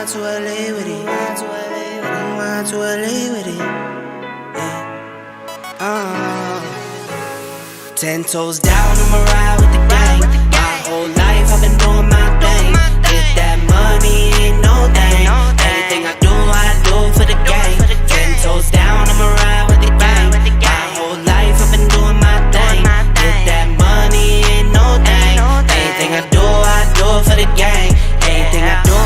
to LA with it. Ride to LA with it. 10 toes down, I'ma ride with the gang. My whole life I've been doing my thing. Get that money, ain't no thing. Anything I do for the gang. 10 toes down, I'ma ride with the gang. My whole life I've been doing my thing. Get that money, ain't no thing. Anything I do for the gang. Anything I do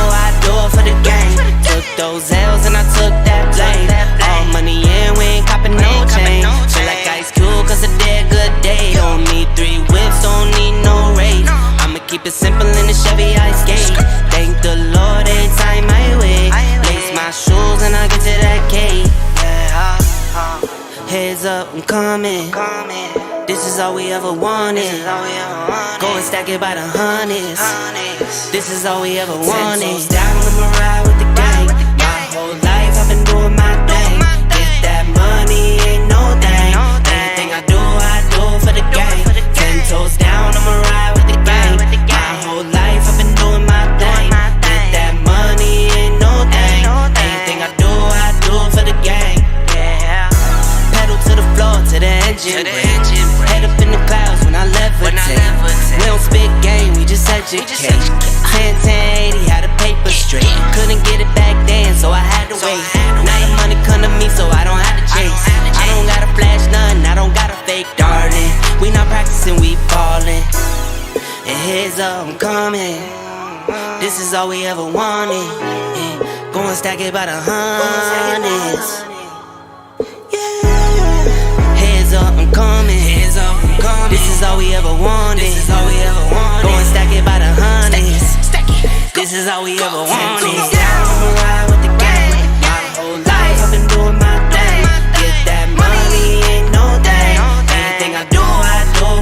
for the gang. Took those L's and I took that blame. All money in, we ain't copping no chain. Feel like Ice Cube cause I did good day. Don't need 3 whips, don't need no race. I'ma keep it simple in the Chevy I skate. Thank the Lord every time I wait. Lace my shoes and I get to that cake. Heads up, I'm coming. This is all we ever wanted. Go and stack it by the hundreds. This is all we ever wanted. 10 toes down, I'ma ride with the gang. My whole life I've been doing my thing. Get that money, ain't no thing. Anything I do for the gang. 10 toes down, I'ma ride with the gang. My whole life I've been doing my thing. Get that money, ain't no thing. Anything I do for the gang. Pedal to the floor, to the engine. Head up in the clouds when I levitate. We don't spit game, we just educate. 10-10-80, had a paper straight. Couldn't get it back then, so I had to wait. Now the money come to me, so I don't have to chase. I don't gotta flash nothing, I don't gotta fake, darling. We not practicing, we ballin'. And heads up, I'm coming. This is all we ever wanted. Go and stack it by the hundreds. Heads up, I'm coming. This is all we ever wanted. Go and stack it by the hundreds. This is all we ever wanted. 10 toes down, I'ma ride with the gang. My whole life I've been doing my thing. Get that money, ain't no thing. Anything I do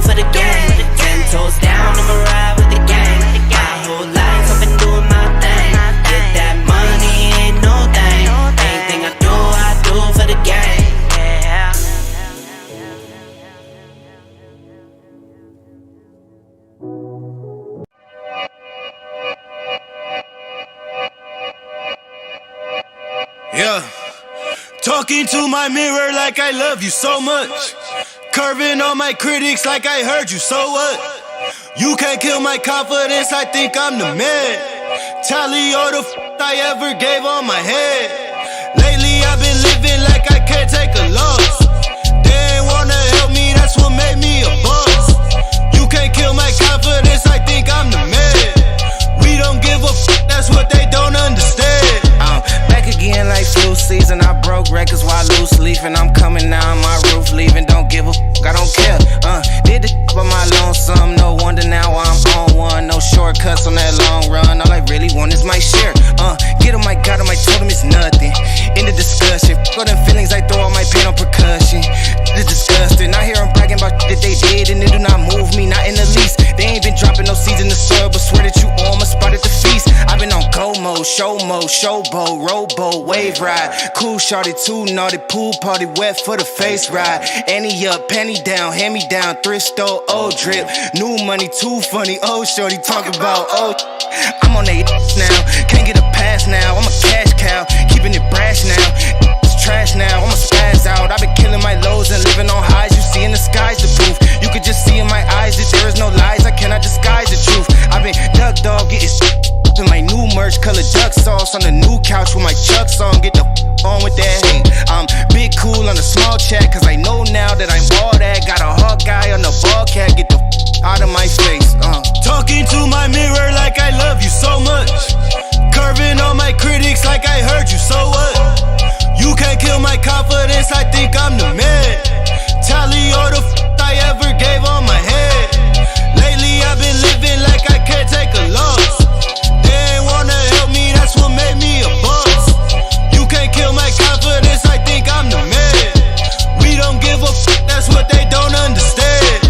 for the gang. 10 toes down, I'ma ride with the gang. My whole life I've been doing my thing. Get that money, ain't no thing. Anything I do for the gang. Yeah, talking to my mirror like I love you so much. Curving on my critics like I heard you, so what? You can't kill my confidence, I think I'm the man. Tally all the I ever gave on my head. Lately I've been living like I can't take a loss. They ain't wanna help me, that's what made me a boss. You can't kill my confidence, I think I'm the man. We don't give a that's what they don't understand. Back again like flu season. I broke records while loose leafing. I'm coming now on my roof leaving. Don't give a I don't care. Did the by my lonesome. No wonder now I'm on one. No shortcuts on that long run. All I really want is my share. Get on my God, on my totem it's nothing. In the discussion, all them feelings I throw all my pain on percussion. It's disgusting. I hear them bragging about that they did and it do not move me, not in the least. They ain't been dropping no seeds in the soil, but swear that you all my spot at the feast. I've been on go mode, show mode, showboat, rowboat, wave ride. Cool shorty, too naughty, pool party, wet for the face ride. Annie up, penny down, hand me down, thrift store, old drip. New money, too funny, old shorty, talk about old. I'm on they now, can't get a pass now. I'm a cash cow, keeping it brash now. It's trash now, I'ma spaz out. I've been killing my lows and living on highs. You see in the sky's the proof. You could just see in my eyes that there is no lies. I cannot disguise the truth. I've been duck dog, getting in my new merch, color duck sauce on the new couch with my Chucks on. Get the on with that hate. I'm big cool on the small chat, cause I know now that I'm all that. Got a hawk guy on the ball cat, get the out of my face. Talking to my mirror like I love you so much. Curving on my critics like I heard you, so what? You can't kill my confidence, I think I'm the man. Tally all the I ever gave on my head. Lately I've been living like I can't take a loss. They ain't wanna help me, that's what made me a boss. You can't kill my confidence, I think I'm the man. We don't give a that's what they don't understand.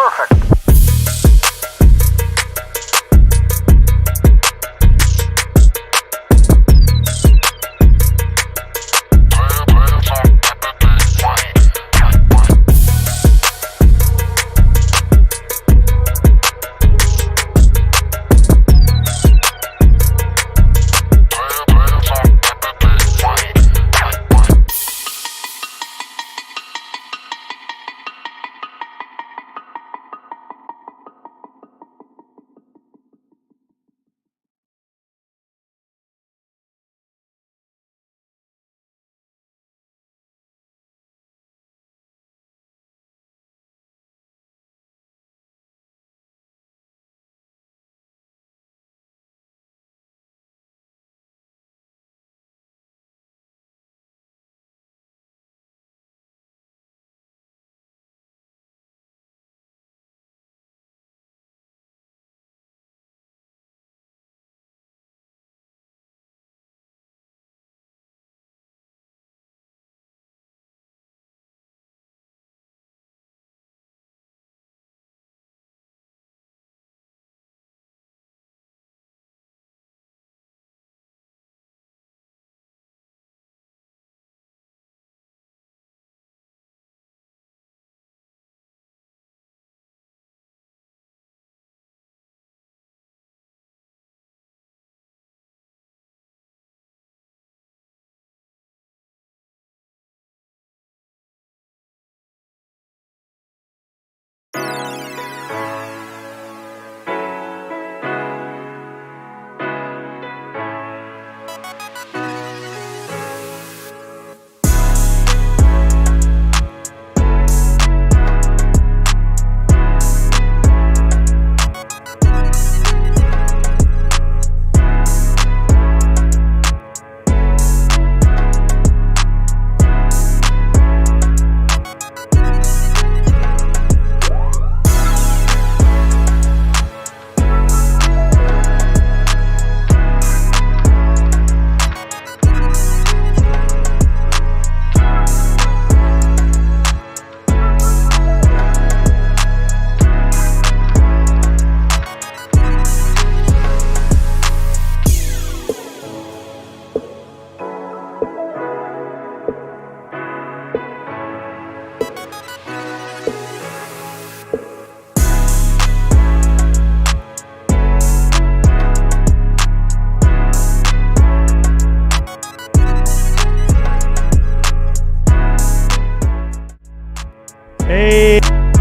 Perfect.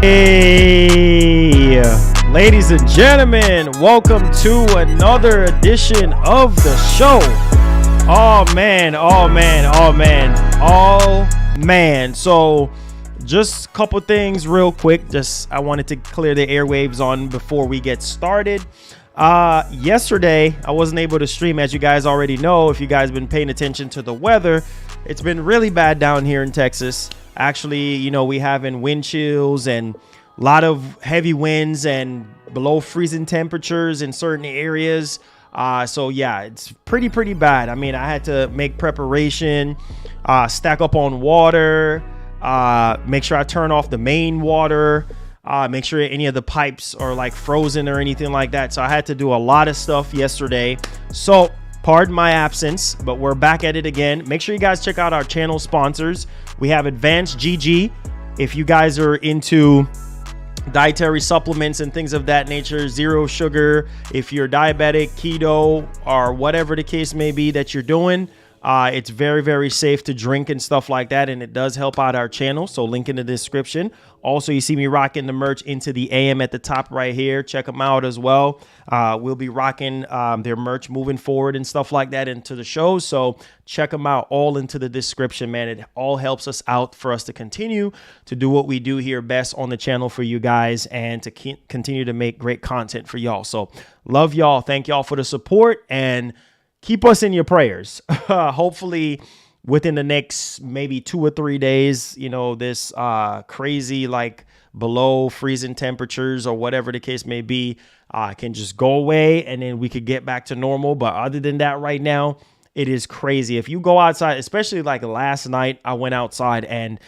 Hey, ladies and gentlemen, welcome to another edition of the show. Oh man. So just a couple things real quick. I wanted to clear the airwaves on before we get started. Yesterday, I wasn't able to stream, as you guys already know. If you guys have been paying attention to the weather, it's been really bad down here in Texas. Actually, you know, we having wind chills and a lot of heavy winds and below freezing temperatures in certain areas. So yeah, it's pretty bad. I mean, I had to make preparation, stack up on water, make sure I turn off the main water, make sure any of the pipes are like frozen or anything like that. So I had to do a lot of stuff yesterday. So pardon my absence, but we're back at it again. Make sure you guys check out our channel sponsors. We have Advancegg. If you guys are into dietary supplements and things of that nature, zero sugar, if you're diabetic, keto, or whatever the case may be that you're doing, it's very safe to drink and stuff like that, and it does help out our channel. So link in the description. Also, you see me rocking the merch Into the AM at the top right here. Check them out as well. We'll be rocking their merch moving forward and stuff like that into the show. So check them out, all into the description, man. It all helps us out for us to continue to do what we do here best on the channel for you guys and to continue to make great content for y'all. So love y'all. Thank y'all for the support, and keep us in your prayers. Hopefully within the next maybe 2 or 3 days, you know, this crazy like below freezing temperatures or whatever the case may be can just go away, and then we could get back to normal. But other than that, right now, it is crazy. If you go outside, especially like last night, I went outside and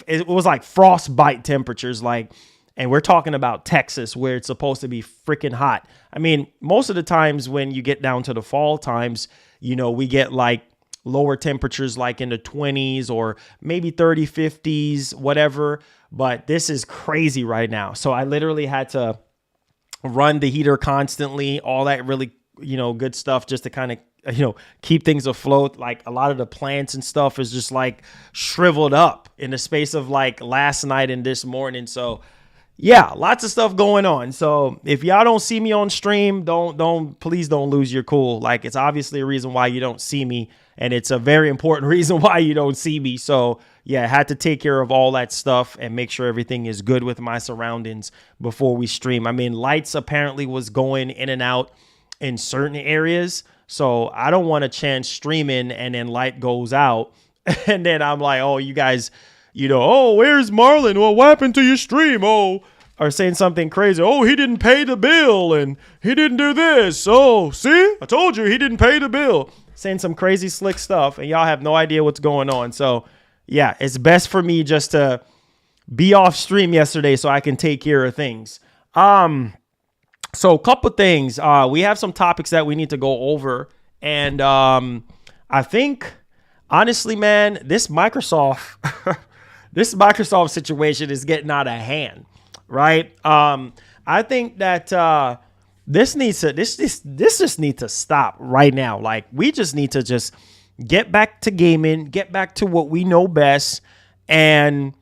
it was like frostbite temperatures. Like And we're talking about Texas, where it's supposed to be freaking hot. I mean, most of the times when you get down to the fall times, you know, we get like lower temperatures, like in the 20s or maybe 30, 50s, whatever. But this is crazy right now. So I literally had to run the heater constantly, all that really, you know, good stuff just to kind of, you know, keep things afloat. Like a lot of the plants and stuff is just like shriveled up in the space of like last night and this morning. So yeah, lots of stuff going on. So if y'all don't see me on stream, please don't lose your cool. Like, it's obviously a reason why you don't see me, and it's a very important reason why you don't see me. So yeah, I had to take care of all that stuff and make sure everything is good with my surroundings before we stream. I mean, lights apparently was going in and out in certain areas. So I don't want a chance streaming and then light goes out. And then I'm like, oh, you guys, you know, oh, where's Marlon? Well, what happened to your stream? Oh, or saying something crazy. Oh, he didn't pay the bill and he didn't do this. Oh, see, I told you he didn't pay the bill. Saying some crazy slick stuff and y'all have no idea what's going on. So yeah, it's best for me just to be off stream yesterday so I can take care of things. So a couple things. We have some topics that we need to go over. And I think, honestly, man, this Microsoft situation is getting out of hand, right? I think that this just needs to stop right now. Like, we just need to just get back to gaming, get back to what we know best, and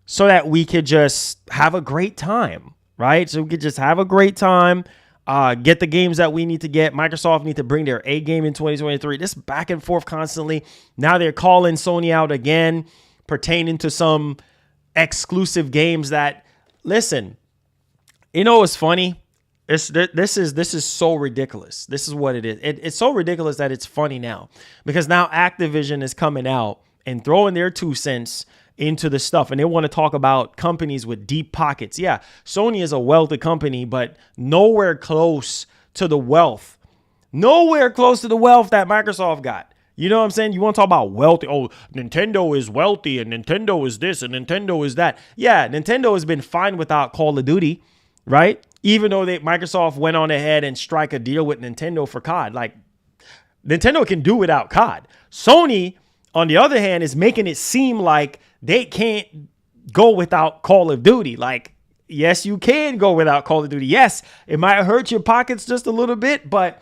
so that we could just have a great time, right? So we could just have a great time, get the games that we need to get. Microsoft need to bring their A game in 2023. This back and forth constantly. Now they're calling Sony out again, pertaining to some exclusive games that, listen, you know what's funny? This is so ridiculous. This is what it is. It's so ridiculous that it's funny now, because now Activision is coming out and throwing their 2 cents into the stuff, and they want to talk about companies with deep pockets. Yeah, Sony is a wealthy company, but nowhere close to the wealth that Microsoft got. You know what I'm saying? You want to talk about wealthy? Oh, Nintendo is wealthy, and Nintendo is this, and Nintendo is that. Yeah, Nintendo has been fine without Call of Duty, right? Even though Microsoft went on ahead and strike a deal with Nintendo for COD. Like, Nintendo can do without COD. Sony, on the other hand, is making it seem like they can't go without Call of Duty. Like, yes, you can go without Call of Duty. Yes, it might hurt your pockets just a little bit, but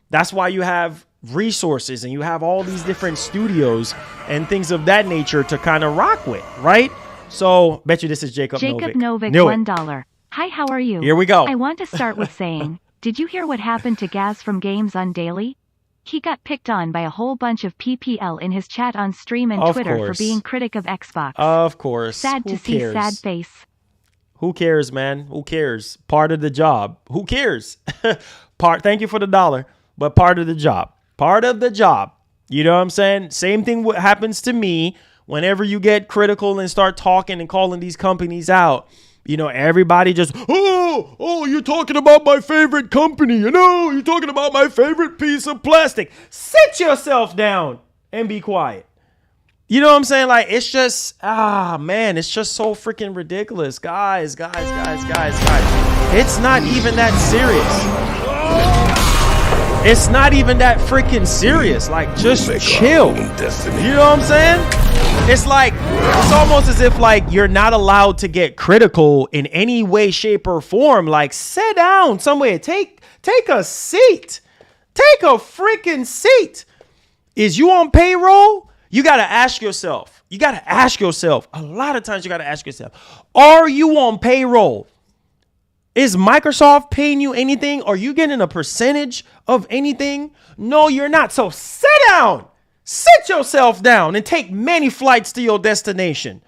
that's why you have resources and you have all these different studios and things of that nature to kind of rock with, right? So, bet you this is Jacob Novick. $1. Hi, how are you? Here we go. I want to start with saying, did you hear what happened to Gaz from Games on Daily? He got picked on by a whole bunch of PPL in his chat on stream and Twitter for being critic of Xbox. Of course. Sad to see sad face. Who cares, man? Who cares? Part of the job. Who cares? Thank you for the $1, but part of the job. Part of the job. You know what I'm saying? Same thing what happens to me whenever you get critical and start talking and calling these companies out. You know, everybody just, oh, you're talking about my favorite company. You know, you're talking about my favorite piece of plastic. Sit yourself down and be quiet. You know what I'm saying? Like, it's just, man, it's just so freaking ridiculous. Guys. It's not even that serious. It's not even that freaking serious. Like, just chill. You know what I'm saying? It's like, it's almost as if like you're not allowed to get critical in any way, shape, or form. Like, sit down somewhere. Take a seat. Take a freaking seat. Is you on payroll? You got to ask yourself. A lot of times you got to ask yourself, are you on payroll? Is Microsoft paying you anything? Are you getting a percentage of anything? No, you're not. So sit down. Sit yourself down and take many flights to your destination.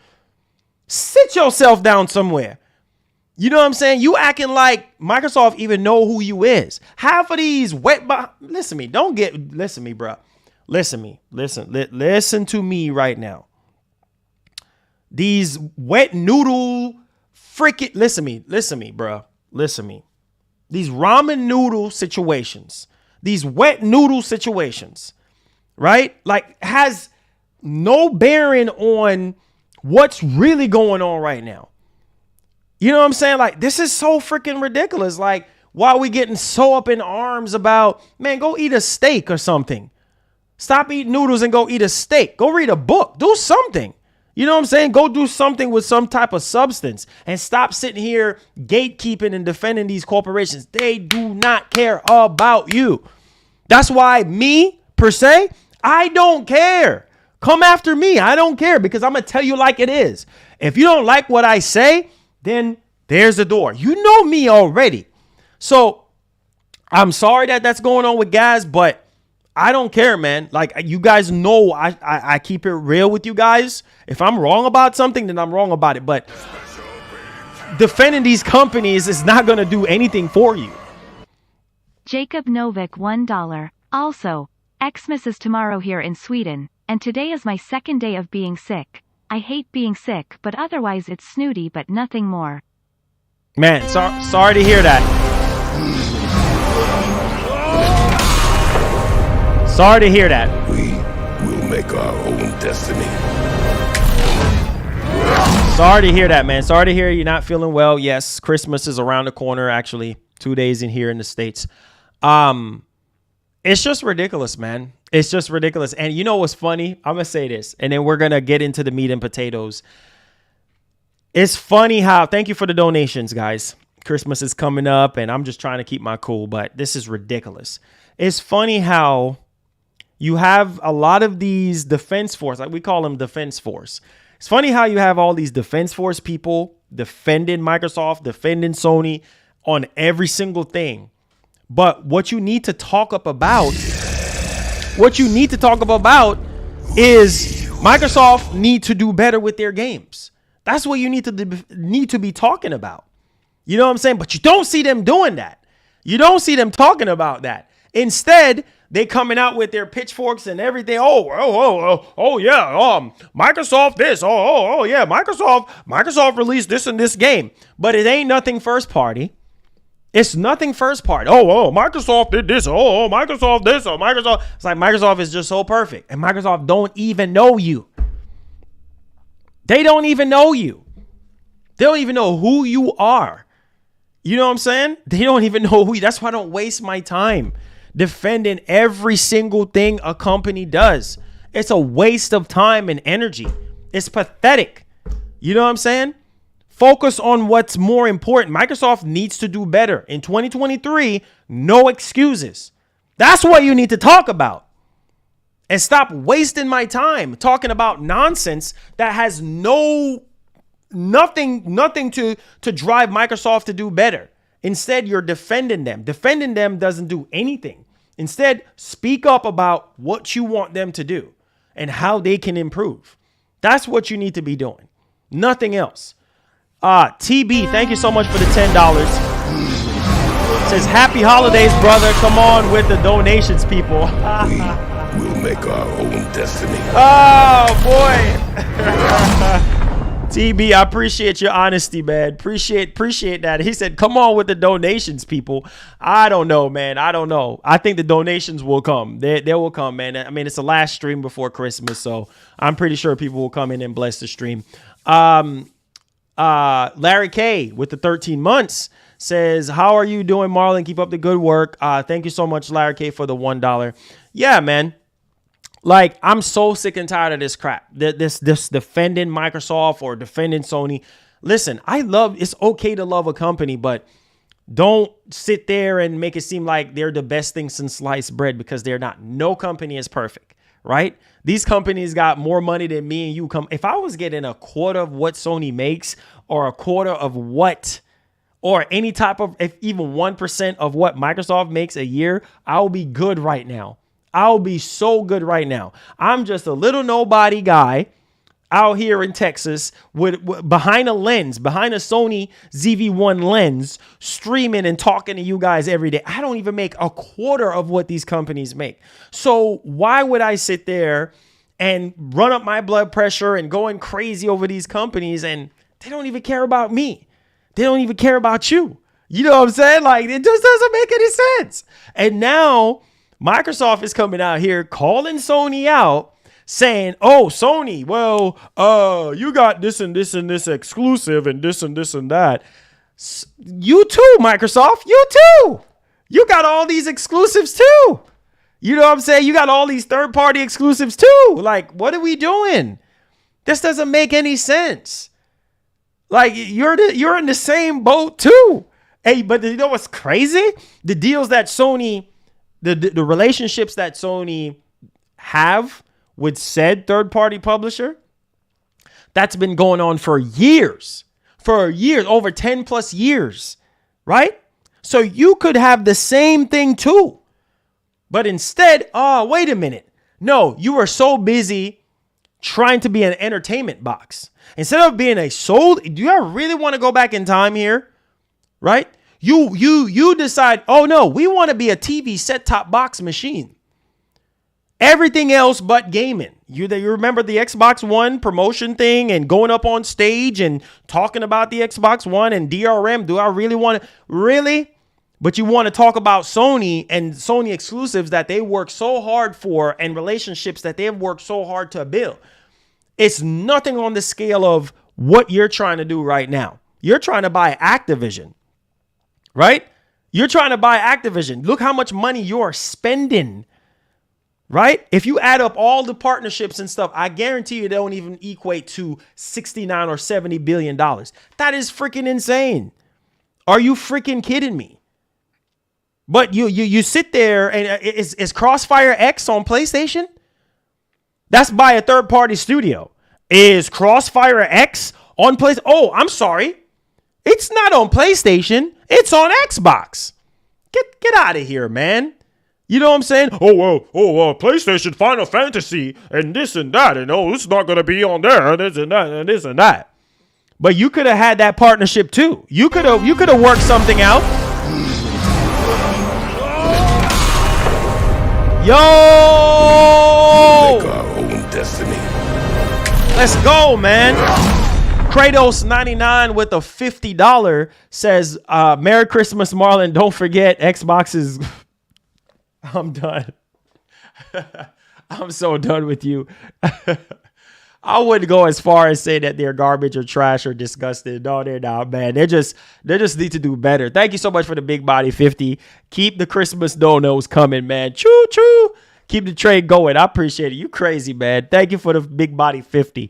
Sit yourself down somewhere. You know what I'm saying? You acting like Microsoft even know who you is. Half of these listen to me, bro. Listen to me right now. These wet noodle freaking, listen to me, bro. Listen to me. These ramen noodle situations, these wet noodle situations, right? Like, has no bearing on what's really going on right now. You know what I'm saying? Like, this is so freaking ridiculous. Like, why are we getting so up in arms about, man, go eat a steak or something. Stop eating noodles and go eat a steak. Go read a book. Do something. You know what I'm saying? Go do something with some type of substance and stop sitting here gatekeeping and defending these corporations. They do not care about you. That's why me, per se, I don't care. Come after me. I don't care because I'm going to tell you like it is. If you don't like what I say, then there's the door. You know me already. So I'm sorry that that's going on with Gaz, but I don't care, man. Like, you guys know I keep it real with you guys. If I'm wrong about something, then I'm wrong about it. But defending these companies is not going to do anything for you. Jacob Novik, $1. Also, Xmas is tomorrow here in Sweden, and today is my second day of being sick. I hate being sick, but otherwise it's snooty, but nothing more. Man, sorry to hear that. Sorry to hear that. We will make our own destiny. Sorry to hear that, man. Sorry to hear you're not feeling well. Yes, Christmas is around the corner, actually. 2 days in here in the States. It's just ridiculous, man. It's just ridiculous. And you know what's funny? I'm going to say this, and then we're going to get into the meat and potatoes. It's funny how, thank you for the donations, guys. Christmas is coming up, and I'm just trying to keep my cool, but this is ridiculous. It's funny how you have a lot of these defense force, like we call them defense force. It's funny how you have all these defense force people defending Microsoft, defending Sony on every single thing. But what you need to talk up about, is Microsoft need to do better with their games. That's what you need to be talking about. You know what I'm saying? But you don't see them doing that. You don't see them talking about that. Instead, they coming out with their pitchforks and everything. Oh yeah. Microsoft this. Oh yeah. Microsoft released this and this game, but it ain't nothing first party. It's nothing first party. Oh, Microsoft did this. Oh, Microsoft this. Oh, Microsoft. It's like Microsoft is just so perfect, and Microsoft don't even know you. They don't even know you. They don't even know who you are. You know what I'm saying? They don't even know who you. That's why I don't waste my time defending every single thing a company does. It's a waste of time and energy. It's pathetic. You know what I'm saying? Focus on what's more important. Microsoft needs to do better. In 2023, no excuses. That's what you need to talk about. And stop wasting my time talking about nonsense that has nothing to drive Microsoft to do better. Instead, you're defending them. Defending them doesn't do anything. Instead, speak up about what you want them to do and how they can improve. That's what you need to be doing. Nothing else. TB, thank you so much for the $10. Says, happy holidays, brother. Come on with the donations, people. We will make our own destiny. Oh, boy. TB, I appreciate your honesty, man. Appreciate that. He said, come on with the donations, people. I don't know, man. I don't know. I think the donations will come. They will come, man. I mean, it's the last stream before Christmas, so I'm pretty sure people will come in and bless the stream. Larry K with the 13 months says, how are you doing, Marlon? Keep up the good work. Thank you so much, Larry K, for the $1. Yeah, man. Like, I'm so sick and tired of this crap. This defending Microsoft or defending Sony. Listen, it's okay to love a company, but don't sit there and make it seem like they're the best thing since sliced bread, because they're not. No company is perfect, right? These companies got more money than me and you. If I was getting a quarter of what Sony makes, or a quarter of what, or any type of, if even 1% of what Microsoft makes a year, I'll be good right now. I'll be so good right now. I'm just a little nobody guy out here in Texas with behind a Sony ZV-1 lens, streaming and talking to you guys every day. I don't even make a quarter of what these companies make. So why would I sit there and run up my blood pressure and going crazy over these companies, and they don't even care about me? They don't even care about you. You know what I'm saying? Like, it just doesn't make any sense. And now Microsoft is coming out here calling Sony out, saying, oh, Sony, well, you got this and this and this exclusive and this and that. You too, Microsoft, you too. You got all these exclusives too. You know what I'm saying? You got all these third-party exclusives too. Like, what are we doing? This doesn't make any sense. Like, you're in the same boat too. Hey, but you know what's crazy? The deals that Sony, the relationships that Sony have with said third-party publisher, that's been going on for years. Over 10 plus years, right? So you could have the same thing too. But instead, wait a minute. No, you are so busy trying to be an entertainment box. Instead of being a soul, do you really want to go back in time here? Right? You decide, oh no, we want to be a TV set-top box machine. Everything else but gaming. You remember the Xbox One promotion thing and going up on stage and talking about the Xbox One and DRM. Do I really want to? Really? But you want to talk about Sony and Sony exclusives that they work so hard for and relationships that they've worked so hard to build. It's nothing on the scale of what you're trying to do right now. You're trying to buy Activision, right? You're trying to buy Activision. Look how much money you're spending, right? If you add up all the partnerships and stuff, I guarantee you they don't even equate to 69 or 70 billion dollars. That is freaking insane. Are you freaking kidding me? But you sit there and is Crossfire X on PlayStation? That's by a third-party studio. Is Crossfire X on PlayStation? Oh, I'm sorry. It's not on PlayStation. It's on Xbox. Get out of here, man. You know what I'm saying? PlayStation Final Fantasy and this and that. And it's not going to be on there. This and that and this and that. But you could have had that partnership too. You could have worked something out. Yo! Make our own destiny. Let's go, man. Kratos99 with a $50 says, Merry Christmas, Marlon. Don't forget, Xbox is... I'm done. I'm so done with you. I wouldn't go as far as say that they're garbage or trash or disgusting. No, they're not, man. They just need to do better. Thank you so much for the big body 50. Keep the Christmas donos coming, man. Choo choo. Keep the trade going. I appreciate it. You crazy, man. Thank you for the big body 50.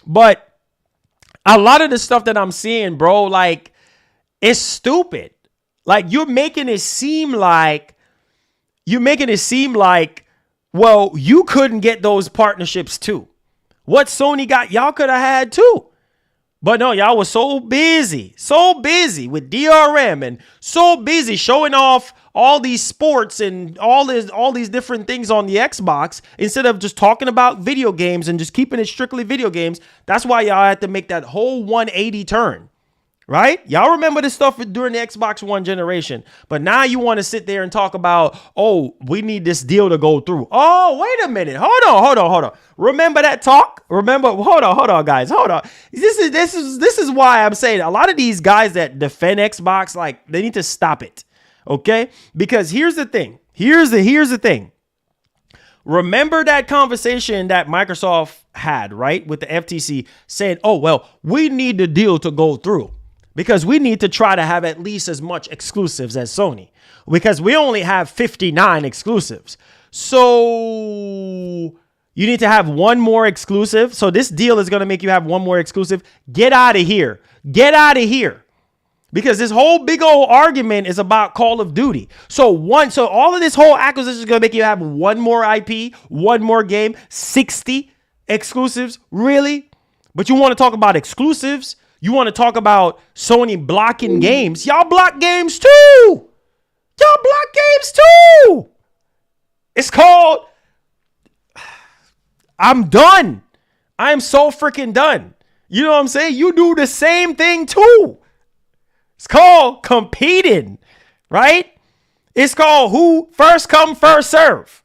But a lot of the stuff that I'm seeing, bro, like, it's stupid. Like, you're making it seem like, well, you couldn't get those partnerships too. What Sony got, y'all could have had too. But no, y'all was so busy with DRM and so busy showing off all these sports and all these different things on the Xbox instead of just talking about video games and just keeping it strictly video games. That's why y'all had to make that whole 180 turn. Right? Y'all remember this stuff during the Xbox One generation. But now you want to sit there and talk about, oh, we need this deal to go through. Oh, wait a minute. Hold on. Remember that talk? Hold on, guys. Hold on. This is why I'm saying a lot of these guys that defend Xbox, like, they need to stop it. Okay? Because here's the thing. Here's the thing. Remember that conversation that Microsoft had, right? With the FTC saying, oh, well, we need the deal to go through. Because we need to try to have at least as much exclusives as Sony. Because we only have 59 exclusives. So you need to have one more exclusive. So this deal is going to make you have one more exclusive. Get out of here. Get out of here. Because this whole big old argument is about Call of Duty. So all of this whole acquisition is going to make you have one more IP, one more game, 60 exclusives. Really? But you want to talk about exclusives? You want to talk about Sony blocking games? Y'all block games too. It's called, I'm done. I am so freaking done. You know what I'm saying? You do the same thing too. It's called competing, right? It's called who first come, first serve,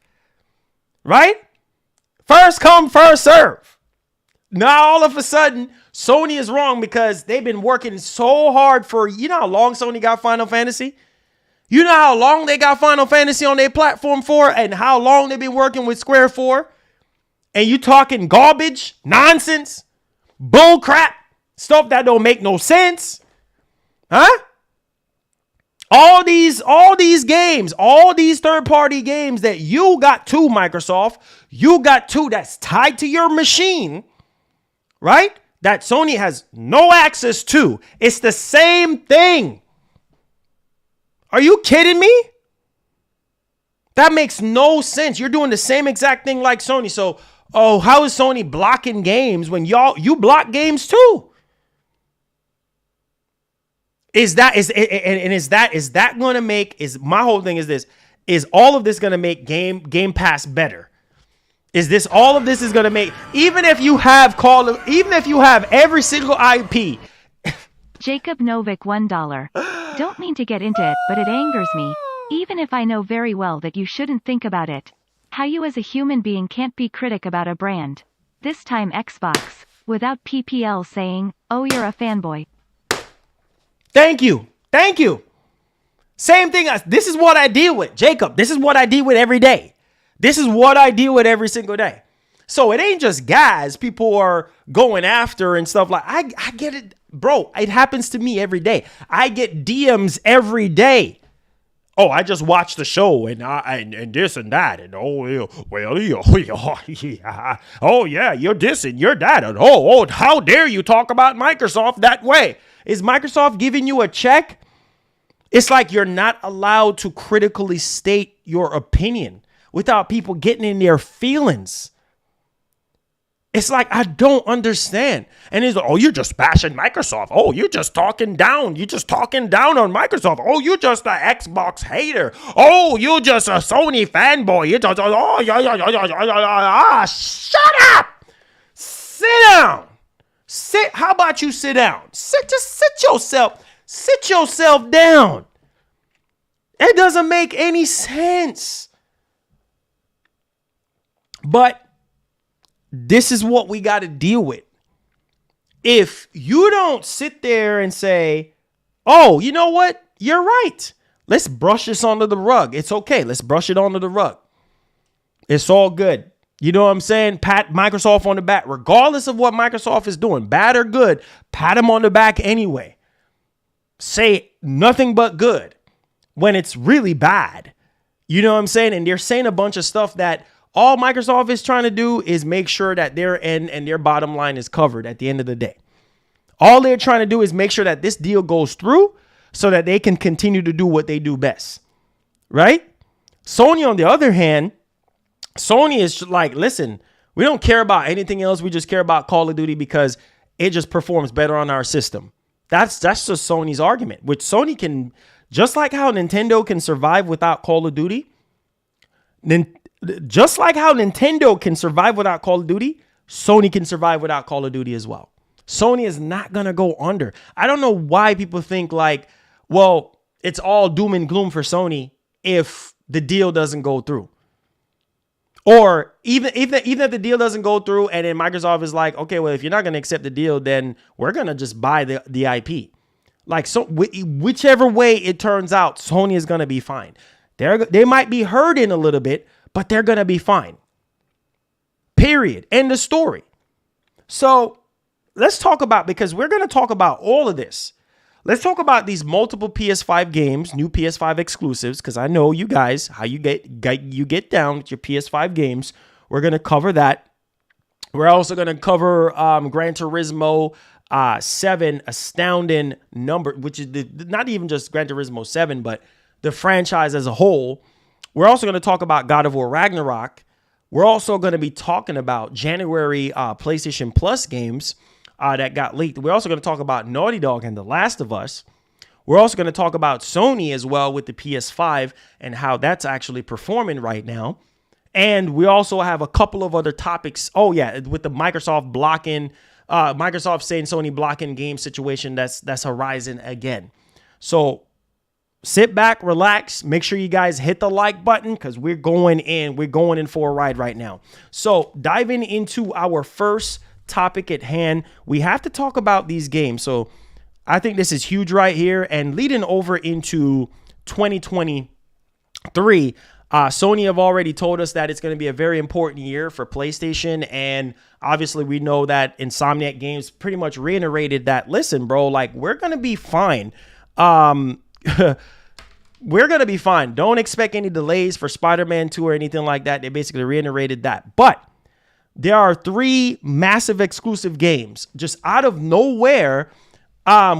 right? First come, first serve. Now all of a sudden, Sony is wrong because they've been working so hard for, you know how long Sony got Final Fantasy? You know how long they got Final Fantasy on their platform for and how long they've been working with Square for? and you talking garbage, nonsense, bull crap, stuff that don't make no sense. Huh? All these games, all these third-party games that you got to, Microsoft, you got to that's tied to your machine, right? That Sony has no access to. It's the same thing. Are you kidding me? That makes no sense. You're doing the same exact thing like Sony. So, how is Sony blocking games when you block games too? Is that going to make, my whole thing is this, is all of this going to make Game Pass better? All of this is going to make, even if you have every single IP. Jacob Novik $1. Don't mean to get into it, but it angers me. Even if I know very well that you shouldn't think about it. How you as a human being can't be critic about a brand. This time Xbox, without PPL saying, oh, you're a fanboy. Thank you. Same thing. This is what I deal with, Jacob. This is what I deal with every day. This is what I deal with every single day. So it ain't just guys people are going after and stuff like, I get it, bro. It happens to me every day. I get DMs every day. Oh, I just watched the show and this and that and oh yeah, you're this and you're that and oh how dare you talk about Microsoft that way? Is Microsoft giving you a check? It's like you're not allowed to critically state your opinion without people getting in their feelings. It's like, I don't understand. And it's like, oh, you're just bashing Microsoft. Oh, you're just talking down. You're just talking down on Microsoft. Oh, you're just an Xbox hater. Oh, you're just a Sony fanboy. You're just, shut up. Sit down. How about you sit down? Sit yourself down. It doesn't make any sense. But this is what we got to deal with. If you don't sit there and say, oh, you know what? You're right. Let's brush this under the rug. It's okay. Let's brush it under the rug. It's all good. You know what I'm saying? Pat Microsoft on the back, regardless of what Microsoft is doing, bad or good, pat them on the back anyway. Say nothing but good when it's really bad. You know what I'm saying? And they're saying a bunch of stuff that all Microsoft is trying to do is make sure that their end and their bottom line is covered at the end of the day. All they're trying to do is make sure that this deal goes through so that they can continue to do what they do best. Right? Sony, on the other hand, Sony is like, listen, we don't care about anything else. We just care about Call of Duty because it just performs better on our system. That's just Sony's argument, which Sony can, just like how Nintendo can survive without Call of Duty, just like how Nintendo can survive without Call of Duty, Sony can survive without Call of Duty as well. Sony is not going to go under. I don't know why people think like, well, it's all doom and gloom for Sony if the deal doesn't go through. Or even if the deal doesn't go through and then Microsoft is like, okay, well, if you're not going to accept the deal, then we're going to just buy the IP. Like, so whichever way it turns out, Sony is going to be fine. They might be hurting a little bit, but they're going to be fine. Period. End of story. So let's talk about, because we're going to talk about all of this. Let's talk about these multiple PS5 games, new PS5 exclusives, because I know you guys, how you get down with your PS5 games. We're going to cover that. We're also going to cover Gran Turismo 7, astounding number, which is not even just Gran Turismo 7, but the franchise as a whole. We're also going to talk about God of War Ragnarok. We're also going to be talking about January PlayStation Plus games that got leaked. We're also going to talk about Naughty Dog and The Last of Us. We're also going to talk about Sony as well with the PS5 and how that's actually performing right now. And we also have a couple of other topics. Oh, yeah, with the Microsoft blocking, Microsoft saying Sony blocking game situation, that's Horizon again. So sit back, relax, make sure you guys hit the like button because we're going in for a ride right now. So diving into our first topic at hand, we have to talk about these games. So I think this is huge right here, and leading over into 2023. Sony have already told us that it's going to be a very important year for PlayStation. And obviously we know that Insomniac Games pretty much reiterated that, listen, bro, like we're going to be fine. We're going to be fine. Don't expect any delays for Spider-Man 2 or anything like that. They basically reiterated that. But there are 3 massive exclusive games just out of nowhere.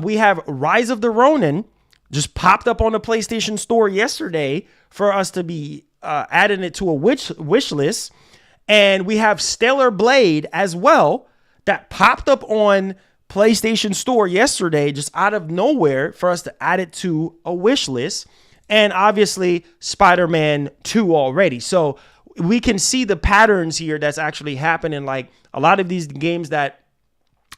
We have Rise of the Ronin just popped up on the PlayStation Store yesterday for us to be adding it to a wish list. And we have Stellar Blade as well that popped up on PlayStation Store yesterday just out of nowhere for us to add it to a wish list. And obviously Spider-Man 2 already. So we can see the patterns here that's actually happening. Like a lot of these games that,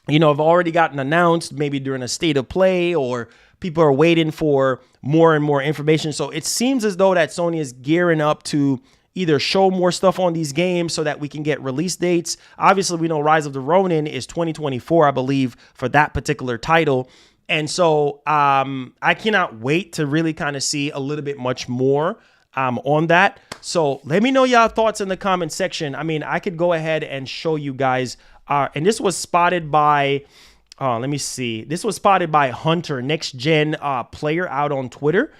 you know, have already gotten announced, maybe during a state of play, or people are waiting for more and more information. So it seems as though that Sony is gearing up to either show more stuff on these games so that we can get release dates. Obviously, we know Rise of the Ronin is 2024, I believe, for that particular title. And so I cannot wait to really kind of see a little bit much more on that. So let me know y'all thoughts in the comment section. I mean, I could go ahead and show you guys. And this was spotted by, let me see. This was spotted by Hunter, Next Gen Player out on Twitter.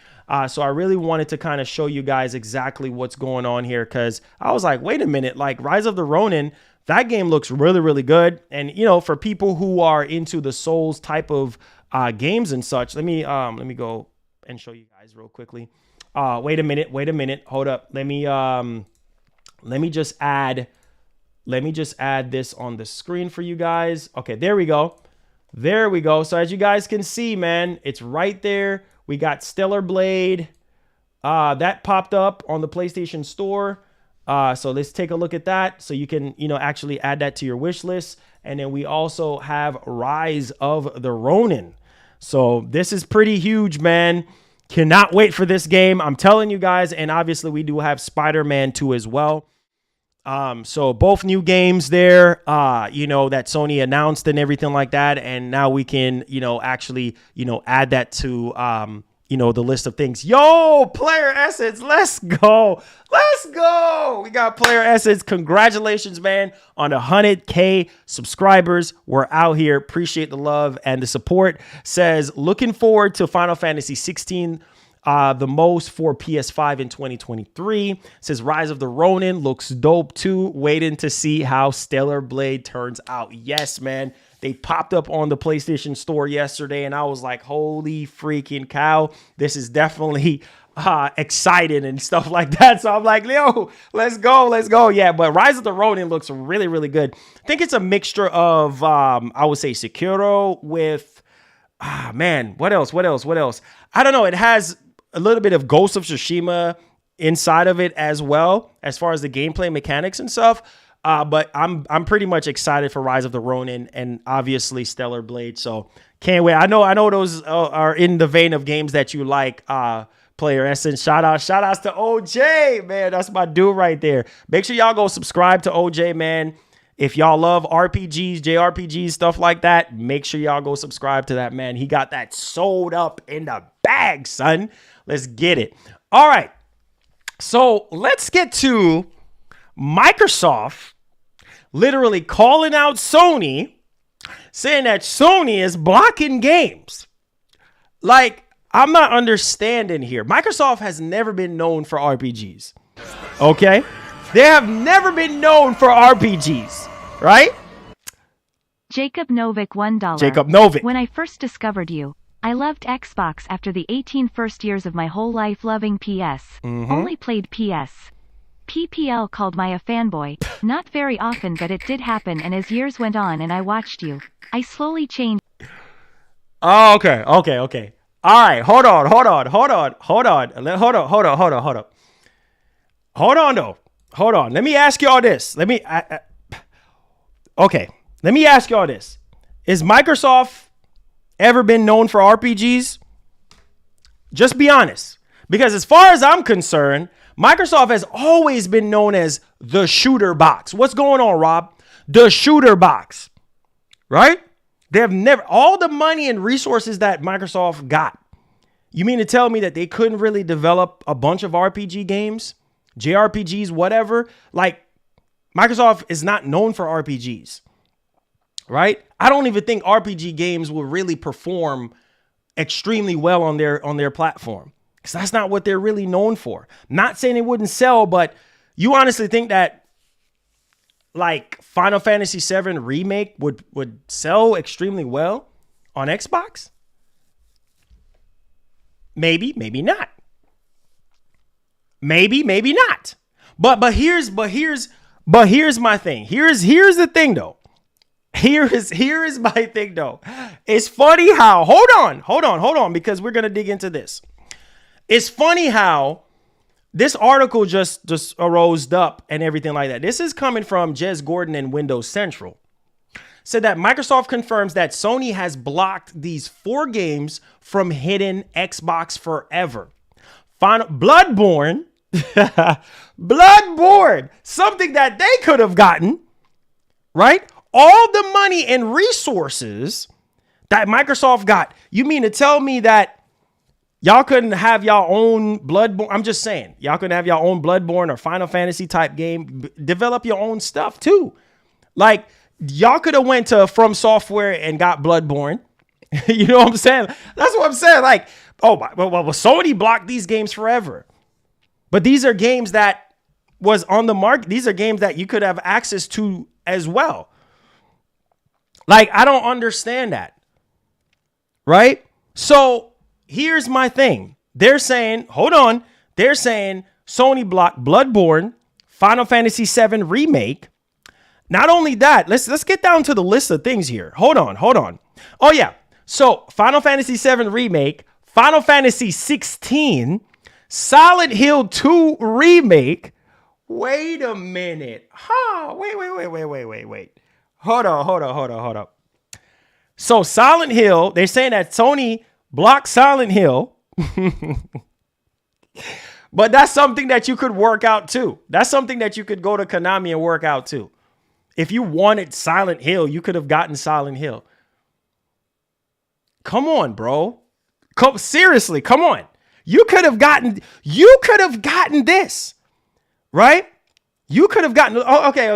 So I really wanted to kind of show you guys exactly what's going on here, because I was like, wait a minute, like Rise of the Ronin, that game looks really, really good. And, you know, for people who are into the Souls type of games and such, let me go and show you guys real quickly. Wait a minute. Hold up. Let me just add this on the screen for you guys. Okay, there we go. So as you guys can see, man, it's right there. We got Stellar Blade that popped up on the PlayStation Store. So let's take a look at that. So you can, you know, actually add that to your wish list. And then we also have Rise of the Ronin. So this is pretty huge, man. Cannot wait for this game. I'm telling you guys. And obviously we do have Spider-Man 2 as well. So both new games there, you know, that Sony announced and everything like that. And now we can, you know, actually, you know, add that to, you know, the list of things. Yo, Player Essence, let's go. We got Player Essence. Congratulations, man, on 100K subscribers. We're out here. Appreciate the love and the support. Says, looking forward to Final Fantasy 16 the most for PS5 in 2023. Says Rise of the Ronin looks dope too. Waiting to see how Stellar Blade turns out. Yes, man. They popped up on the PlayStation Store yesterday, and I was like, holy freaking cow. This is definitely exciting and stuff like that. So I'm like, yo, let's go. Yeah, but Rise of the Ronin looks really, really good. I think it's a mixture of, I would say, Sekiro with, man, what else? I don't know. It has a little bit of Ghost of Tsushima inside of it as well, as far as the gameplay mechanics and stuff. But I'm pretty much excited for Rise of the Ronin and obviously Stellar Blade. So can't wait. I know those are in the vein of games that you like. Player Essence, shout outs to OJ, man. That's my dude right there. Make sure y'all go subscribe to OJ, man. If y'all love RPGs, JRPGs, stuff like that, make sure y'all go subscribe to that, man. He got that sold up in the bag, son. Let's get it. All right. So let's get to Microsoft literally calling out Sony, saying that Sony is blocking games. Like, I'm not understanding here. Microsoft has never been known for RPGs. Okay? They have never been known for RPGs, right? Jacob Novik $1. Jacob Novik. When I first discovered you, I loved Xbox after the 18 first years of my whole life loving PS. Only played PS. PPL called my a fanboy. Not very often, but it did happen, and as years went on and I watched you, I slowly changed. Oh, okay. All right, hold on. Hold on. Let me ask y'all this. Let me ask y'all this. Is Microsoft ever been known for RPGs? Just be honest. Because as far as I'm concerned, Microsoft has always been known as the shooter box. What's going on, Rob? The shooter box, right? They have never, all the money and resources that Microsoft got. You mean to tell me that they couldn't really develop a bunch of RPG games? JRPGs, whatever. Like, Microsoft is not known for RPGs, right? I don't even think RPG games will really perform extremely well on their platform, because that's not what they're really known for. Not saying it wouldn't sell, but you honestly think that like Final Fantasy VII Remake would sell extremely well on Xbox? Maybe, maybe not. Maybe not. But here's my thing. Here's the thing though. Here is my thing though. It's funny how, hold on, because we're gonna dig into this. It's funny how this article just arose up and everything like that. This is coming from Jez Gordon and Windows Central. Said that Microsoft confirms that Sony has blocked these 4 games from hitting Xbox forever. Bloodborne, something that they could have gotten, right? All the money and resources that Microsoft got. You mean to tell me that y'all couldn't have y'all own Bloodborne? I'm just saying, y'all couldn't have y'all own Bloodborne or Final Fantasy type game. Develop your own stuff too. Like, y'all could have went to From Software and got Bloodborne. You know what I'm saying? That's what I'm saying. Like, well, Sony blocked these games forever. But these are games that was on the market. These are games that you could have access to as well. Like, I don't understand that. Right? So here's my thing. They're saying, hold on. They're saying Sony blocked Bloodborne, Final Fantasy VII Remake. Not only that, let's get down to the list of things here. Hold on. Oh yeah. So Final Fantasy VII Remake, Final Fantasy 16, Silent Hill 2 Remake. Wait a minute. Wait. Hold on. So Silent Hill, they're saying that Sony blocked Silent Hill. But that's something that you could work out too. That's something that you could go to Konami and work out too. If you wanted Silent Hill, you could have gotten Silent Hill. Come on, bro. Seriously, come on. You could have gotten this, right? You could have gotten, okay.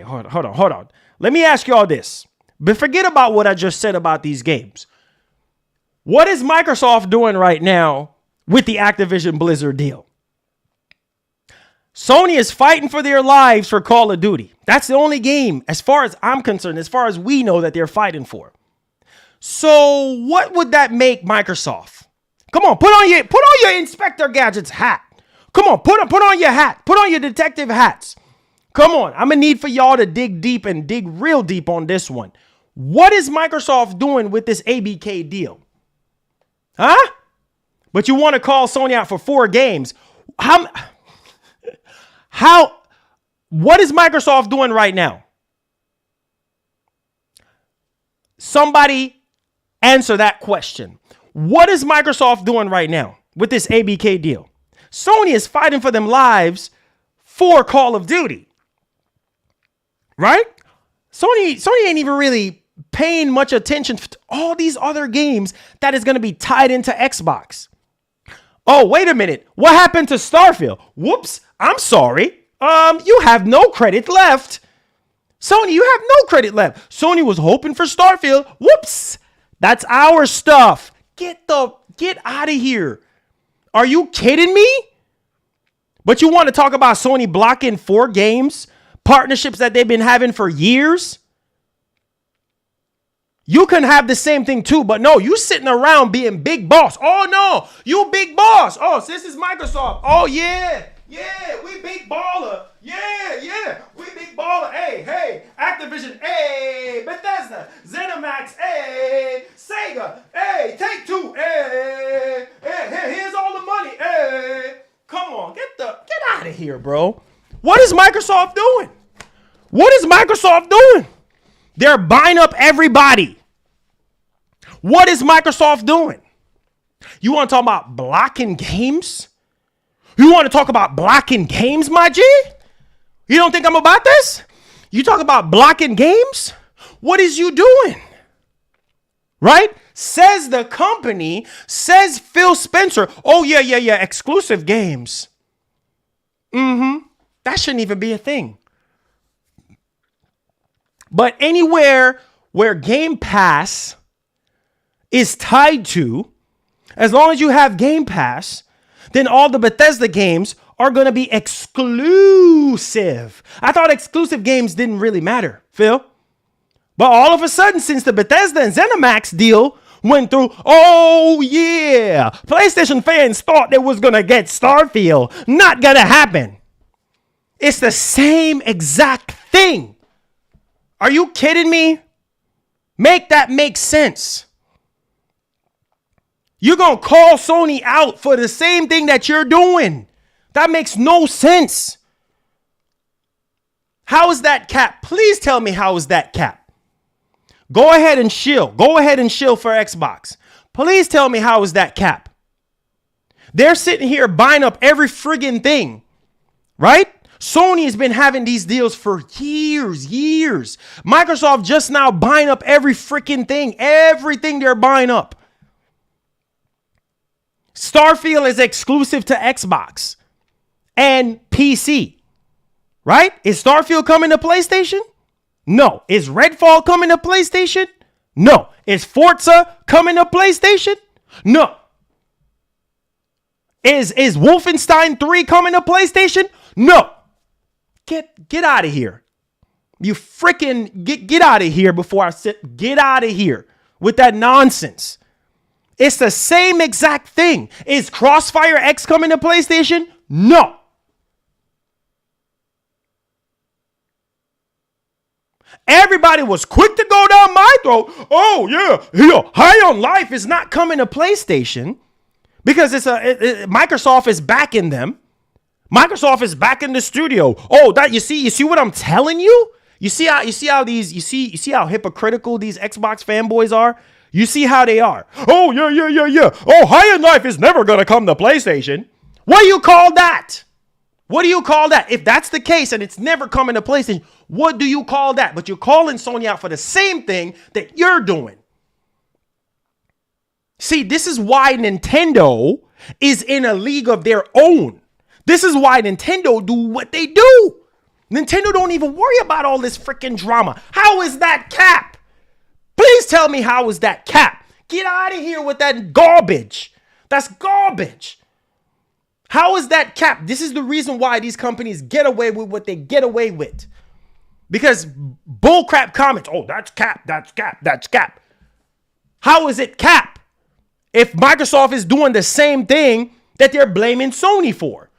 Hold on. Let me ask you all this. But forget about what I just said about these games. What is Microsoft doing right now with the Activision Blizzard deal? Sony is fighting for their lives for Call of Duty. That's the only game, as far as I'm concerned, as far as we know, that they're fighting for. So what would that make Microsoft? Come on, put on your Inspector Gadget's hat. Come on, put on your hat. Put on your detective hats. Come on, I'm gonna need for y'all to dig deep and dig real deep on this one. What is Microsoft doing with this ABK deal? Huh? But you want to call Sony out for 4 games. What is Microsoft doing right now? Somebody answer that question. What is Microsoft doing right now with this ABK deal? Sony is fighting for them lives for Call of Duty. Right? Sony ain't even really paying much attention to all these other games that is going to be tied into Xbox. Oh, wait a minute. What happened to Starfield? Whoops. I'm sorry. You have no credit left. Sony, you have no credit left. Sony was hoping for Starfield. Whoops. That's our stuff. Get out of here. Are you kidding me? But you want to talk about Sony blocking 4 games, partnerships that they've been having for years? You can have the same thing too, but no, you sitting around being big boss. Oh no, you big boss. Oh, so this is Microsoft. Oh yeah, we big baller. Yeah, we big baller. Hey, Activision. Hey, Bethesda, ZeniMax. Hey, Sega. Hey, Take-Two. Hey, here's all the money. Hey, come on, get out of here, bro. What is Microsoft doing? They're buying up everybody. What is Microsoft doing? You want to talk about blocking games? You want to talk about blocking games, my G? You don't think I'm about this? You talk about blocking games? What is you doing? Right? Says the company, says Phil Spencer. Oh, yeah, exclusive games. That shouldn't even be a thing. But anywhere where Game Pass is tied to, as long as you have Game Pass, then all the Bethesda games are going to be exclusive. I thought exclusive games didn't really matter, Phil. But all of a sudden, since the Bethesda and ZeniMax deal went through, oh yeah, PlayStation fans thought they was going to get Starfield. Not going to happen. It's the same exact thing. Are you kidding me? Make that make sense. You're going to call Sony out for the same thing that you're doing. That makes no sense. How is that cap? Please tell me how is that cap? Go ahead and shill. Go ahead and shill for Xbox. Please tell me how is that cap? They're sitting here buying up every friggin' thing, right? Sony has been having these deals for years. Microsoft just now buying up every freaking thing. Everything they're buying up. Starfield is exclusive to Xbox and PC, right? Is Starfield coming to PlayStation? No. Is Redfall coming to PlayStation? No. Is Forza coming to PlayStation? No. Is Wolfenstein 3 coming to PlayStation? No. Get out of here. You freaking get out of here before I sit. Get out of here with that nonsense. It's the same exact thing. Is Crossfire X coming to PlayStation? No. Everybody was quick to go down my throat. Oh, yeah. High on Life is not coming to PlayStation because Microsoft is backing them. Microsoft is back in the studio. Oh, that you see what I'm telling you? You see how hypocritical these Xbox fanboys are? You see how they are. Oh, yeah. Oh, High on Life is never going to come to PlayStation. What do you call that? What do you call that? If that's the case and it's never coming to PlayStation, what do you call that? But you're calling Sony out for the same thing that you're doing. See, this is why Nintendo is in a league of their own. This is why Nintendo do what they do. Nintendo don't even worry about all this freaking drama. How is that cap? Please tell me how is that cap? Get out of here with that garbage. That's garbage. How is that cap? This is the reason why these companies get away with what they get away with. Because bullcrap comments. Oh, that's cap. How is it cap? If Microsoft is doing the same thing that they're blaming Sony for.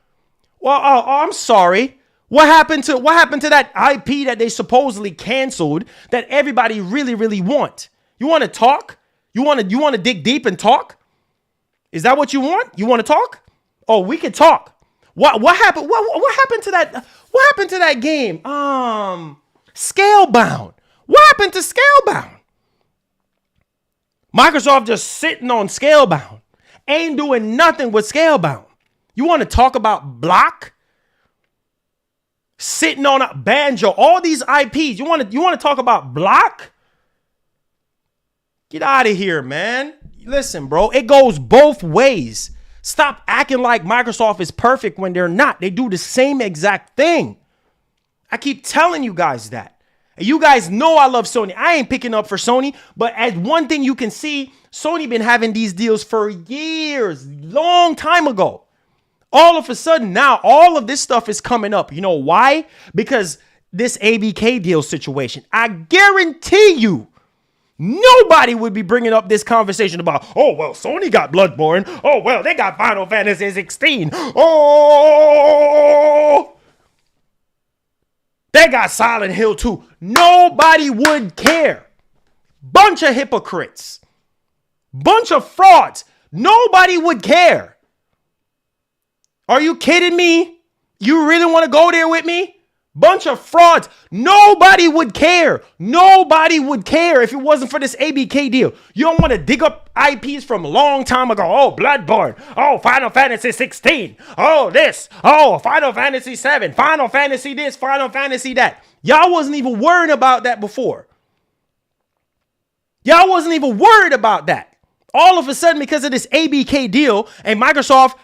Well, I'm sorry. What happened to that IP that they supposedly canceled that everybody really want? You want to talk? You want to dig deep and talk? Is that what you want? You want to talk? Oh, we can talk. What happened? What happened to that? What happened to that game? Scalebound. What happened to Scalebound? Microsoft just sitting on Scalebound. Ain't doing nothing with Scalebound. You want to talk about Block? Sitting on a Banjo, all these IPs. You want to talk about Block? Get out of here, man. Listen, bro, it goes both ways. Stop acting like Microsoft is perfect when they're not. They do the same exact thing. I keep telling you guys that. And you guys know I love Sony. I ain't picking up for Sony, but as one thing you can see, Sony been having these deals for years, long time ago. All of a sudden now, all of this stuff is coming up. You know why? Because this ABK deal situation. I guarantee you, nobody would be bringing up this conversation about, oh, well, Sony got Bloodborne. Oh, well, they got Final Fantasy 16. Oh, they got Silent Hill 2. Nobody would care. Bunch of hypocrites. Bunch of frauds. Nobody would care. Are you kidding me? You really want to go there with me? Bunch of frauds. Nobody would care. Nobody would care if it wasn't for this ABK deal. You don't want to dig up IPs from a long time ago. Oh, Bloodborne. Oh, Final Fantasy 16. Oh, this. Oh, Final Fantasy 7. Final Fantasy this. Final Fantasy that. Y'all wasn't even worried about that before. Y'all wasn't even worried about that. All of a sudden, because of this ABK deal and Microsoft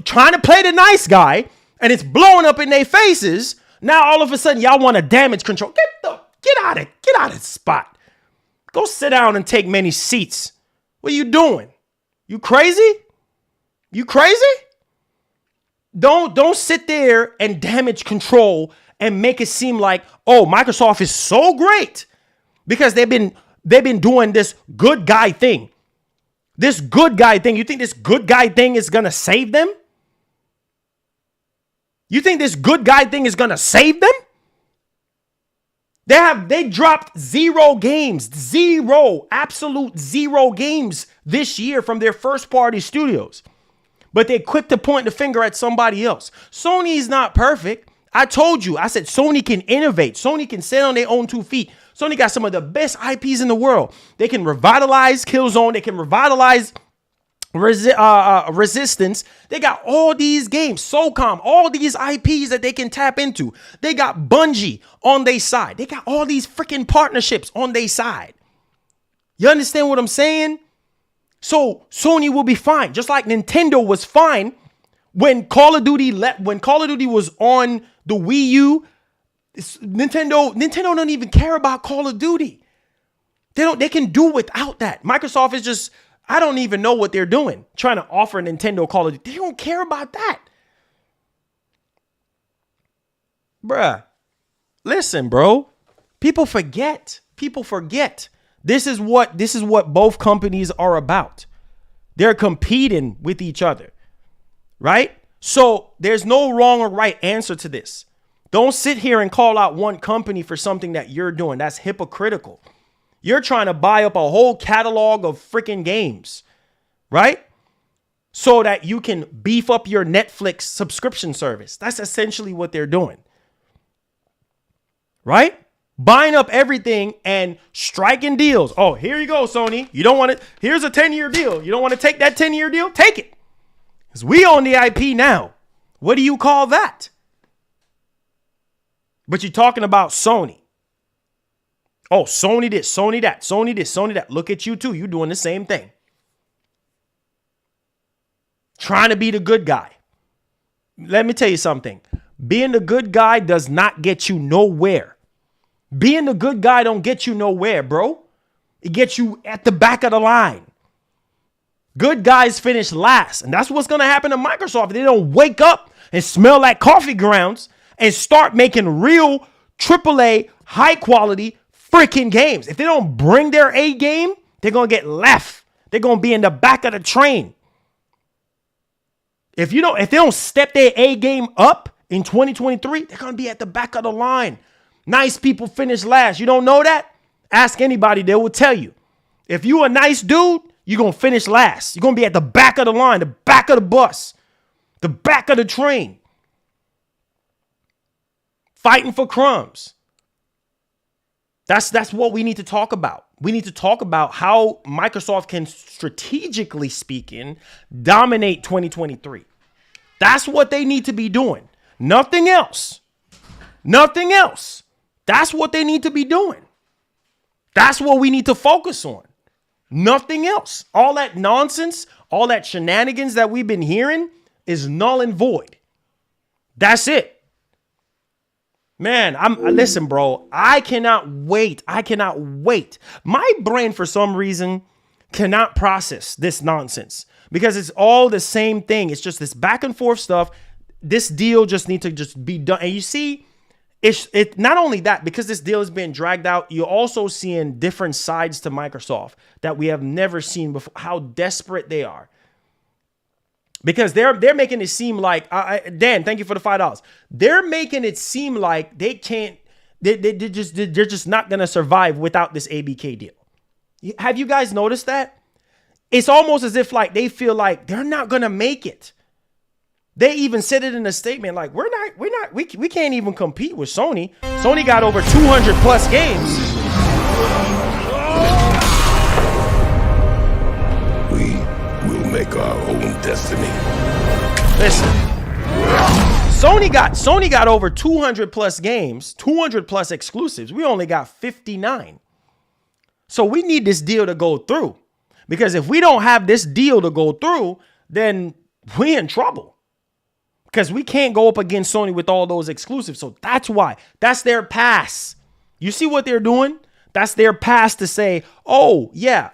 trying to play the nice guy, and it's blowing up in their faces. Now all of a sudden y'all want to damage control. Get out of the spot. Go sit down and take many seats. What are you doing? You crazy? You crazy? Don't sit there and damage control and make it seem like, oh, Microsoft is so great because they've been doing this good guy thing. This good guy thing. You think this good guy thing is gonna save them? You think this good guy thing is gonna save them? They dropped 0 games, absolute 0 games this year from their first party studios. But they're quick to point the finger at somebody else. Sony's not perfect. I told you, I said Sony can innovate. Sony can stand on their own 2 feet. Sony got some of the best IPs in the world. They can revitalize Killzone. They can revitalize Resistance. They got all these games, SOCOM, all these IPs that they can tap into. They got Bungie on their side. They got all these freaking partnerships on their side. You understand what I'm saying? So Sony will be fine, just like Nintendo was fine when Call of Duty was on the Wii U. Nintendo don't even care about Call of Duty. They can do without that. Microsoft is just, I don't even know what they're doing, trying to offer Nintendo Call of Duty. They don't care about that. Bruh, listen, bro. People forget. This is what both companies are about. They're competing with each other, right? So there's no wrong or right answer to this. Don't sit here and call out one company for something that you're doing. That's hypocritical. You're trying to buy up a whole catalog of freaking games, right? So that you can beef up your Netflix subscription service. That's essentially what they're doing, right? Buying up everything and striking deals. Oh, here you go, Sony. You don't want it. Here's a 10-year deal. You don't want to take that 10-year deal? Take it. Because we own the IP now. What do you call that? But you're talking about Sony. Oh, Sony this, Sony that, Sony this, Sony that. Look at you too. You're doing the same thing. Trying to be the good guy. Let me tell you something. Being the good guy does not get you nowhere. Being the good guy don't get you nowhere, bro. It gets you at the back of the line. Good guys finish last. And that's what's going to happen to Microsoft. They don't wake up and smell like coffee grounds and start making real AAA, high quality freaking games. If they don't bring their A game, they're going to get left. They're going to be in the back of the train. If they don't step their A game up in 2023, they're going to be at the back of the line. Nice people finish last. You don't know that? Ask anybody, they will tell you. If you a nice dude, you're going to finish last. You're going to be at the back of the line, the back of the bus, the back of the train. Fighting for crumbs. That's what we need to talk about. We need to talk about how Microsoft can, strategically speaking, dominate 2023. That's what they need to be doing. Nothing else. Nothing else. That's what they need to be doing. That's what we need to focus on. Nothing else. All that nonsense, all that shenanigans that we've been hearing is null and void. That's it. Man, listen, bro. I cannot wait. My brain, for some reason, cannot process this nonsense because it's all the same thing. It's just this back and forth stuff. This deal just needs to just be done. And you see, it not only that, because this deal is being dragged out, you're also seeing different sides to Microsoft that we have never seen before, how desperate they are. Because they're making it seem like, Dan, thank you for the $5. They're making it seem like they can't, they're just not going to survive without this ABK deal. Have you guys noticed that? It's almost as if like they feel like they're not going to make it. They even said it in a statement like, we can't even compete with Sony. Sony got over 200 plus games. Make our own destiny. Listen, Sony got over 200 plus games, 200 plus exclusives. We only got 59. So we need this deal to go through, because if we don't have this deal to go through, then we in trouble. because we can't go up against Sony with all those exclusives. So that's why. That's their pass. You see what they're doing? That's their pass to say, oh yeah,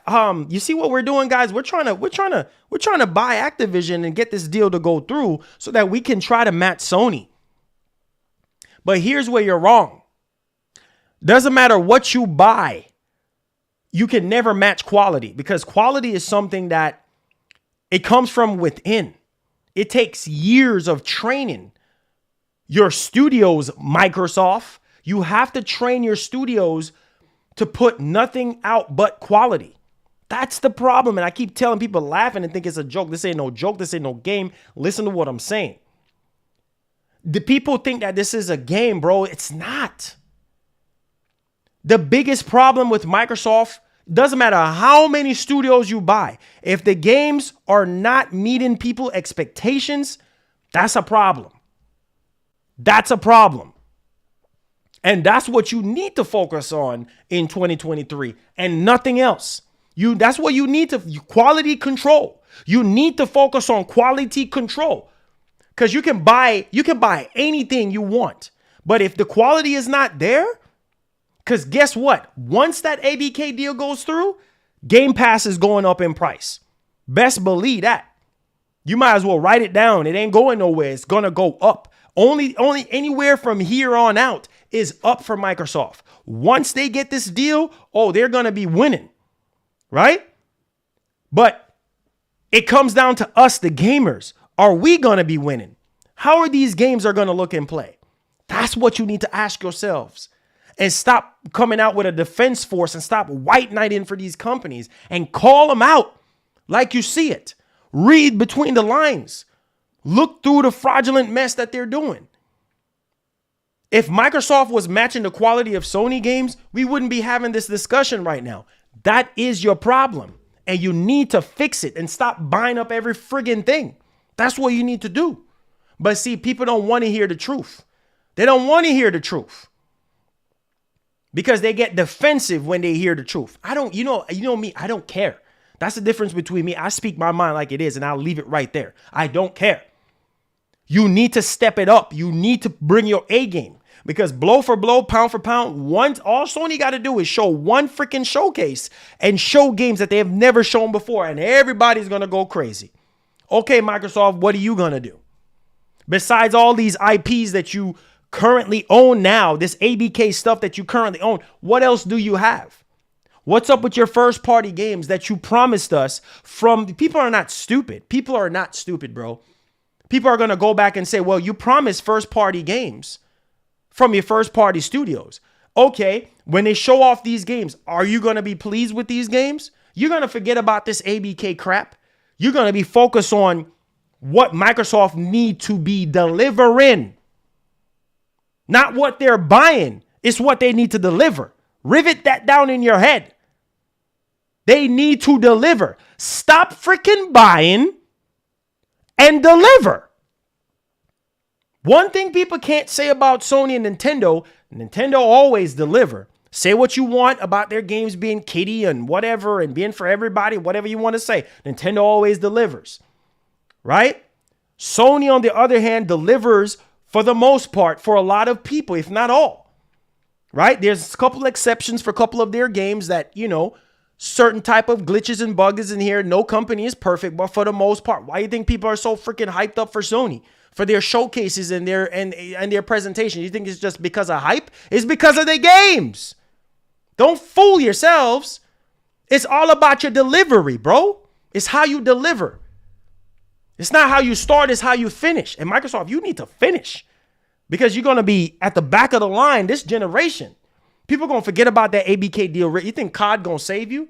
you see what we're doing, guys? We're trying to buy Activision and get this deal to go through so that we can try to match Sony. But here's where you're wrong. Doesn't matter what you buy, you can never match quality, because quality is something that it comes from within. It takes years of training your studios, Microsoft. You have to train your studios to put nothing out but quality. That's the problem. And I keep telling people, laughing and think it's a joke. This ain't no joke. This ain't no game. Listen to what I'm saying. The people think that this is a game, bro. It's not. The biggest problem with Microsoft, doesn't matter how many studios you buy, if the games are not meeting people's expectations, that's a problem. That's a problem. And that's what you need to focus on in 2023 and nothing else. That's what you need to, quality control. You need to focus on quality control, because you can buy anything you want. But if the quality is not there, because guess what? Once that ABK deal goes through, Game Pass is going up in price. Best believe that. You might as well write it down. It ain't going nowhere. It's going to go up. Only anywhere from here on out is up for Microsoft. Once they get this deal, they're going to be winning, right? But it comes down to us, the gamers. Are we going to be winning? How are these games going to look and play? That's what you need to ask yourselves. And stop coming out with a defense force and stop white knighting for these companies and call them out like you see it. Read between the lines. Look through the fraudulent mess that they're doing. If Microsoft was matching the quality of Sony games, we wouldn't be having this discussion right now. That is your problem. And you need to fix it and stop buying up every friggin' thing. That's what you need to do. But see, people don't want to hear the truth. They don't want to hear the truth, because they get defensive when they hear the truth. You know me, I don't care. That's the difference between me. I speak my mind like it is, and I'll leave it right there. I don't care. You need to step it up. You need to bring your A game, because blow for blow, pound for pound, all Sony got to do is show one freaking showcase and show games that they have never shown before, and everybody's going to go crazy. Okay, Microsoft, what are you going to do? Besides all these IPs that you currently own now, this ABK stuff that you currently own, what else do you have? What's up with your first party games that you promised us from? People are not stupid. People are not stupid, bro. People are going to go back and say, well, you promised first party games from your first party studios. Okay, when they show off these games, are you going to be pleased with these games? You're going to forget about this ABK crap. You're going to be focused on what Microsoft need to be delivering. Not what they're buying. It's what they need to deliver. Rivet that down in your head. They need to deliver. Stop freaking buying and deliver. One thing people can't say about Sony and Nintendo always deliver. Say what you want about their games being kiddie and whatever and being for everybody, whatever you want to say. Nintendo always delivers, right? Sony, on the other hand, delivers for the most part for a lot of people, if not all, right? There's a couple exceptions for a couple of their games that, certain type of glitches and bugs in here. No company is perfect, but for the most part, why do you think people are so freaking hyped up for Sony? For their showcases and their presentations? You think it's just because of hype? It's because of their games. Don't fool yourselves. It's all about your delivery, bro. It's how you deliver. It's not how you start, it's how you finish. And Microsoft, you need to finish, because you're going to be at the back of the line this generation. People are going to forget about that ABK deal. You think COD going to save you?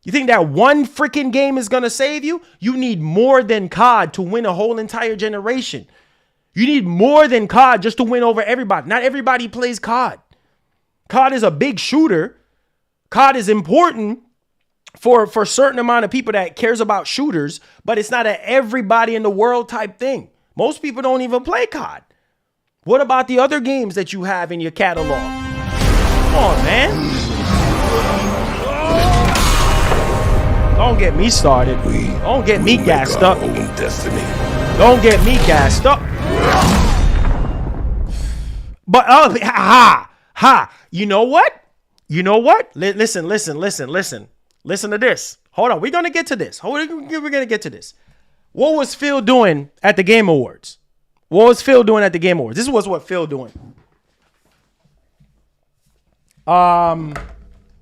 You think that one freaking game is going to save you? You need more than COD to win a whole entire generation. You need more than COD just to win over everybody. Not everybody plays COD. COD is a big shooter. COD is important for a certain amount of people that cares about shooters, but it's not an everybody in the world type thing. Most people don't even play COD. What about the other games that you have in your catalog? Come on, man. Don't get me started. Don't get me gassed up. Don't get me gassed up. But you know what? You know what? Listen. Listen to this. Hold on. We're going to get to this. We're going to get to this. What was Phil doing at the Game Awards? This was what Phil doing.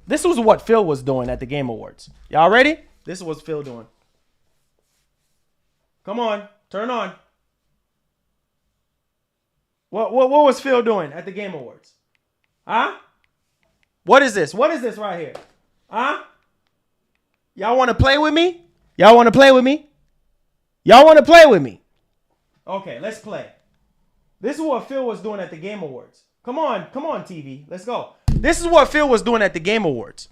This was what Phil was doing at the Game Awards. Y'all ready? This is what Phil doing. Come on, turn on. What was Phil doing at the Game Awards? Huh? What is this? What is this right here? Huh? Y'all want to play with me? Y'all want to play with me? Okay, let's play. This is what Phil was doing at the Game Awards. Come on, TV. Let's go. This is what Phil was doing at the Game Awards.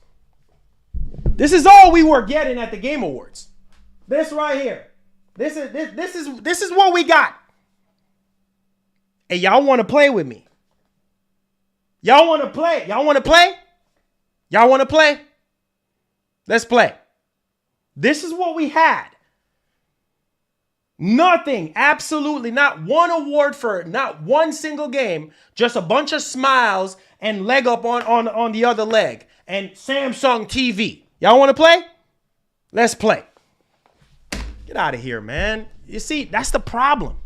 This is all we were getting at the Game Awards. This right here. This is what we got. And y'all want to play with me? Y'all want to play? Let's play. This is what we had. Nothing, absolutely not one award for not one single game, just a bunch of smiles and leg up on the other leg and Samsung TV. Y'all want to play? Let's play. Get out of here, man. You see, that's the problem.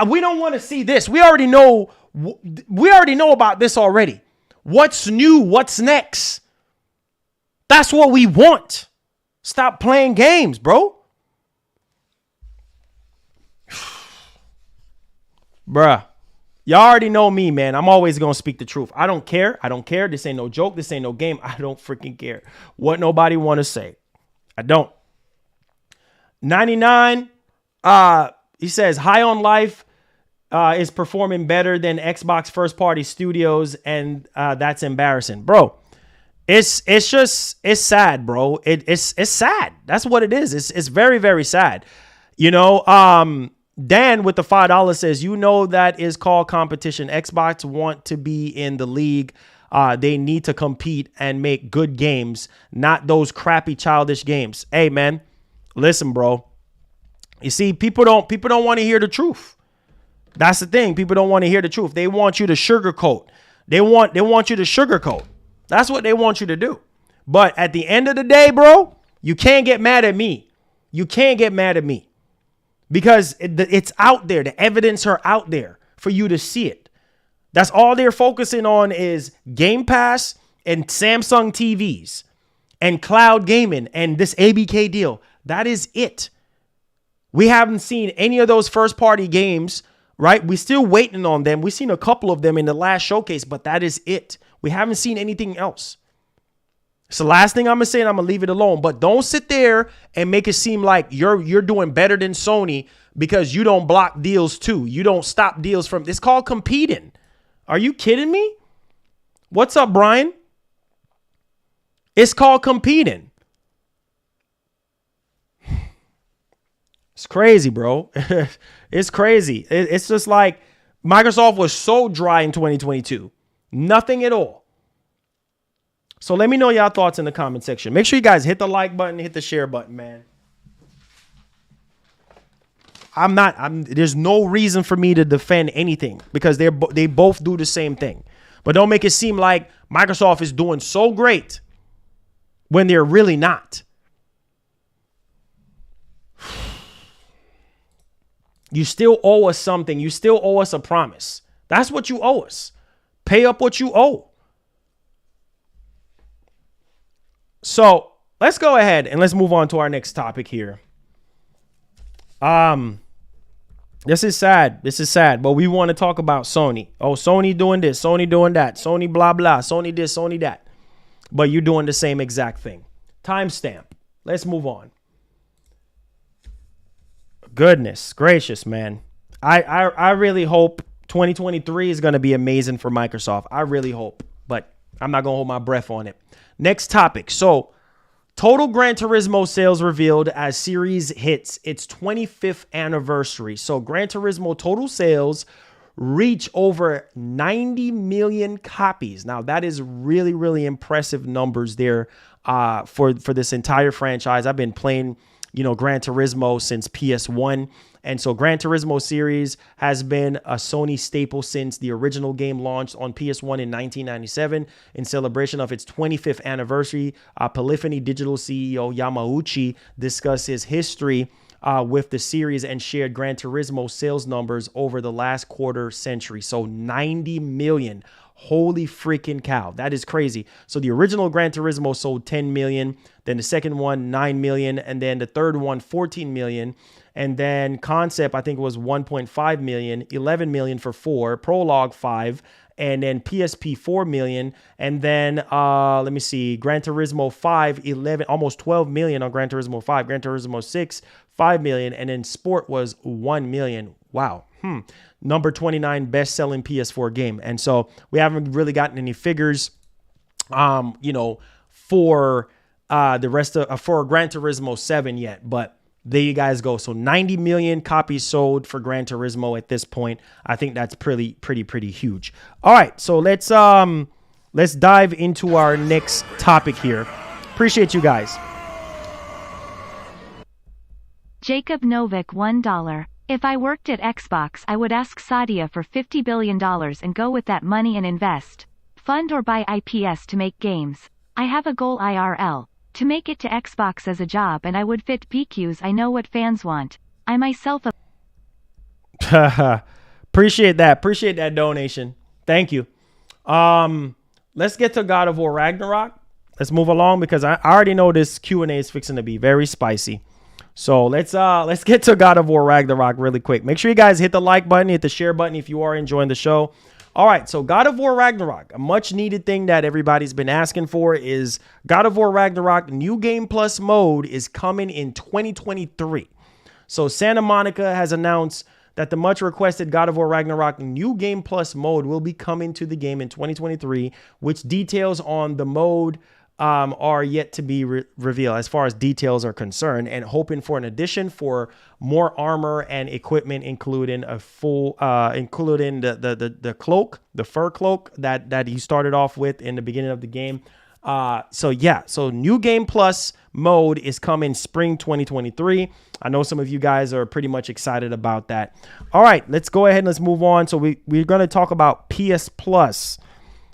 We don't want to see this. We already know about this already. What's new? What's next? That's what we want. Stop playing games, bro. Bruh. Y'all already know me, man. I'm always going to speak the truth. I don't care. This ain't no joke. This ain't no game. I don't freaking care what nobody want to say. I don't. 99. He says High on Life is performing better than Xbox first party studios. And that's embarrassing, bro. It's sad, bro. It's sad. That's what it is. It's very, very sad. You know, Dan with the $5 says, you know, that is called competition. Xbox want to be in the league. They need to compete and make good games, not those crappy childish games. Hey, man, listen, bro. You see, people don't want to hear the truth. That's the thing. People don't want to hear the truth. They want you to sugarcoat. They want you to sugarcoat. That's what they want you to do. But at the end of the day, bro, you can't get mad at me. Because it's out there. The evidence are out there for you to see it. That's all they're focusing on is Game Pass and Samsung TVs and cloud gaming and this ABK deal. That is it. We haven't seen any of those first party games, right? We're still waiting on them. We've seen a couple of them in the last showcase, but that is it. We haven't seen anything else. It's the last thing I'm going to say, and I'm going to leave it alone. But don't sit there and make it seem like you're doing better than Sony because you don't block deals too. You don't stop deals from... It's called competing. Are you kidding me? What's up, Brian? It's called competing. It's crazy, bro. It's crazy. It's just like Microsoft was so dry in 2022. Nothing at all. So let me know y'all thoughts in the comment section. Make sure you guys hit the like button, hit the share button, man. There's no reason for me to defend anything because they both do the same thing. But don't make it seem like Microsoft is doing so great when they're really not. You still owe us something. You still owe us a promise. That's what you owe us. Pay up what you owe. So let's go ahead and let's move on to our next topic here. This is sad. But we want to talk about Sony. Oh, Sony doing this, Sony doing that, Sony blah, blah, Sony this, Sony that. But you're doing the same exact thing. Timestamp. Let's move on. Goodness gracious, man. I really hope 2023 is going to be amazing for Microsoft. I really hope, but I'm not going to hold my breath on it. Next topic. So, total Gran Turismo sales revealed as series hits its 25th anniversary. So, Gran Turismo total sales reach over 90 million copies. Now, that is really, really impressive numbers there for this entire franchise. I've been playing Gran Turismo since PS1. And so Gran Turismo series has been a Sony staple since the original game launched on PS1 in 1997. In celebration of its 25th anniversary, Polyphony Digital CEO Yamauchi discussed his history with the series and shared Gran Turismo sales numbers over the last quarter century. So 90 million. Holy freaking cow. That is crazy. So the original Gran Turismo sold 10 million. Then the second one, 9 million. And then the third one, 14 million. And then Concept, I think it was 1.5 million, 11 million for 4, Prologue 5, and then PSP 4 million. And then let me see, Gran Turismo 5, 11, almost 12 million on Gran Turismo 5, Gran Turismo 6, 5 million, and then Sport was 1 million. Wow. Number 29 best-selling PS4 game. And so we haven't really gotten any figures, for the rest of for Gran Turismo 7 yet, but there you guys go. So 90 million copies sold for Gran Turismo at this point. I think that's pretty huge. All right, so let's dive into our next topic here. Appreciate you guys. Jacob Novik $1. If I worked at Xbox, I would ask Satya for $50 billion and go with that money and invest, fund or buy IPs to make games. I have a goal IRL. To make it to Xbox as a job, and I would fit PQs. I know what fans want. I myself Appreciate that donation. Thank you. Let's get to God of War Ragnarok. Let's move along because I already know this Q&A is fixing to be very spicy. So let's get to God of War Ragnarok really quick. Make sure you guys hit the like button, hit the share button if you are enjoying the show. All right, so God of War Ragnarok, a much needed thing that everybody's been asking for is God of War Ragnarok New Game Plus mode is coming in 2023. So Santa Monica has announced that the much requested God of War Ragnarok New Game Plus mode will be coming to the game in 2023, which details on the mode are yet to be revealed as far as details are concerned, and hoping for an addition for more armor and equipment, including a full, including the cloak, the fur cloak that he started off with in the beginning of the game. So New Game Plus mode is coming spring 2023. I know some of you guys are pretty much excited about that. All right, let's go ahead and let's move on. So we're going to talk about PS Plus.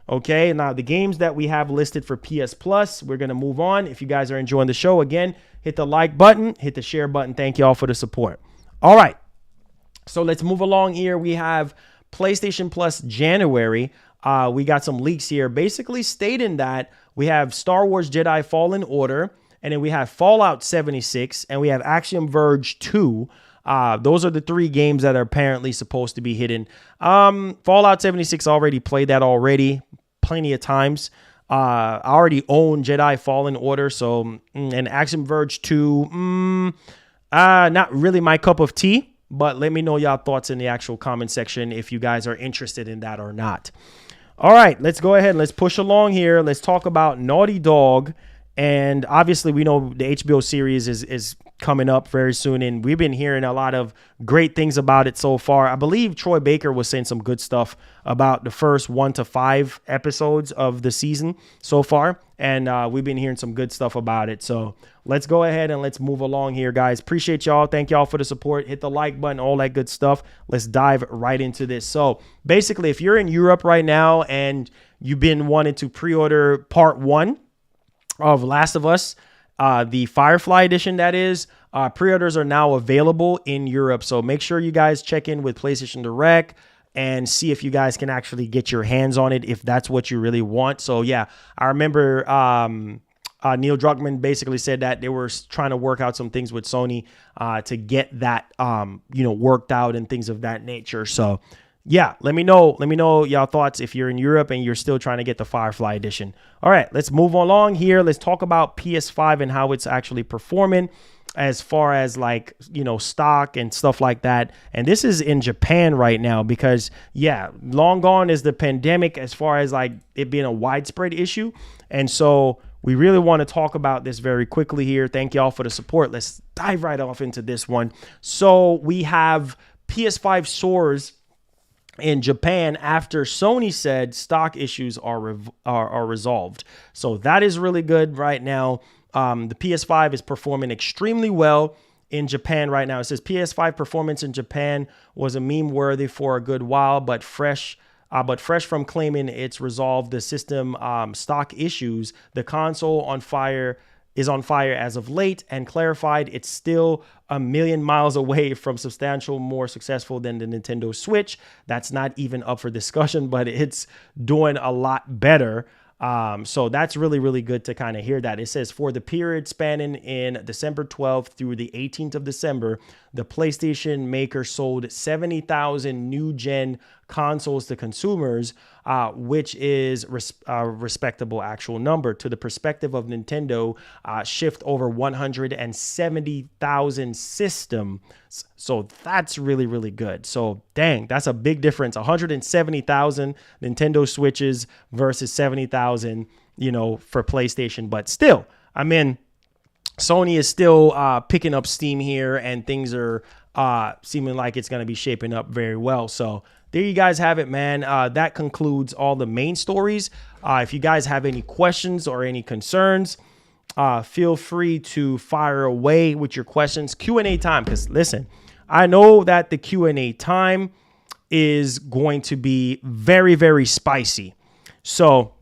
Okay, now the games that we have listed for PS Plus, we're going to move on. If you guys are enjoying the show, again, hit the like button, hit the share button. Thank you all for the support. All right, so let's move along here. We have PlayStation Plus January. We got some leaks here basically stating that we have Star Wars Jedi Fallen Order, and then we have Fallout 76, and we have Axiom Verge 2. Those are the 3 games that are apparently supposed to be hidden. Fallout 76, already played that already plenty of times. I already own Jedi Fallen Order, so and Axiom Verge 2, not really my cup of tea, but let me know y'all thoughts in the actual comment section if you guys are interested in that or not. All right, let's go ahead and let's push along here. Let's talk about Naughty Dog. And obviously, we know the HBO series is coming up very soon, and we've been hearing a lot of great things about it so far. I believe Troy Baker was saying some good stuff about the first 1 to 5 episodes of the season so far, and we've been hearing some good stuff about it. So let's go ahead and let's move along here, guys. Appreciate y'all. Thank y'all for the support. Hit the like button, all that good stuff. Let's dive right into this. So basically, if you're in Europe right now and you've been wanting to pre-order part 1 of Last of Us, the Firefly edition, that is, pre-orders are now available in Europe. So make sure you guys check in with PlayStation Direct and see if you guys can actually get your hands on it if that's what you really want. So yeah, I remember Neil Druckmann basically said that they were trying to work out some things with Sony to get that worked out and things of that nature. So yeah, let me know y'all thoughts if you're in Europe and you're still trying to get the Firefly edition. All right, let's move along here. Let's talk about PS5 and how it's actually performing as far as stock and stuff like that. And this is in Japan right now because yeah, long gone is the pandemic as far as it being a widespread issue. And so we really want to talk about this very quickly here. Thank y'all for the support. Let's dive right off into this one. So we have PS5 soars in Japan after Sony said stock issues are resolved. So that is really good right now. The PS5 is performing extremely well in Japan right now. It says PS5 performance in Japan was a meme worthy for a good while, but fresh from claiming it's resolved the system stock issues, the console is on fire as of late, and clarified it's still a million miles away from substantial more successful than the Nintendo Switch. That's not even up for discussion, but it's doing a lot better. So that's really, really good to kind of hear that. It says for the period spanning in December 12th through the 18th of December, the PlayStation maker sold 70,000 new gen consoles to consumers, which is a respectable actual number. To the perspective of Nintendo, shift over 170,000 systems. So that's really, really good. So dang, that's a big difference. 170,000 Nintendo Switches versus 70,000, for PlayStation. But still, I mean, Sony is still picking up steam here, and things are seeming like it's going to be shaping up very well. So there you guys have it, man. That concludes all the main stories. If you guys have any questions or any concerns, feel free to fire away with your questions. Q&A time, because listen, I know that the Q&A time is going to be very, very spicy. So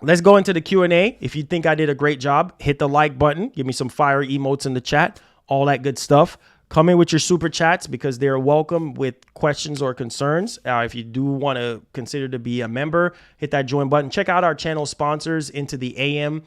let's go into the Q&A. If you think I did a great job, hit the like button. Give me some fire emotes in the chat, all that good stuff. Come in with your super chats because they're welcome with questions or concerns. If you do want to consider to be a member, hit that join button. Check out our channel sponsors Into the AM.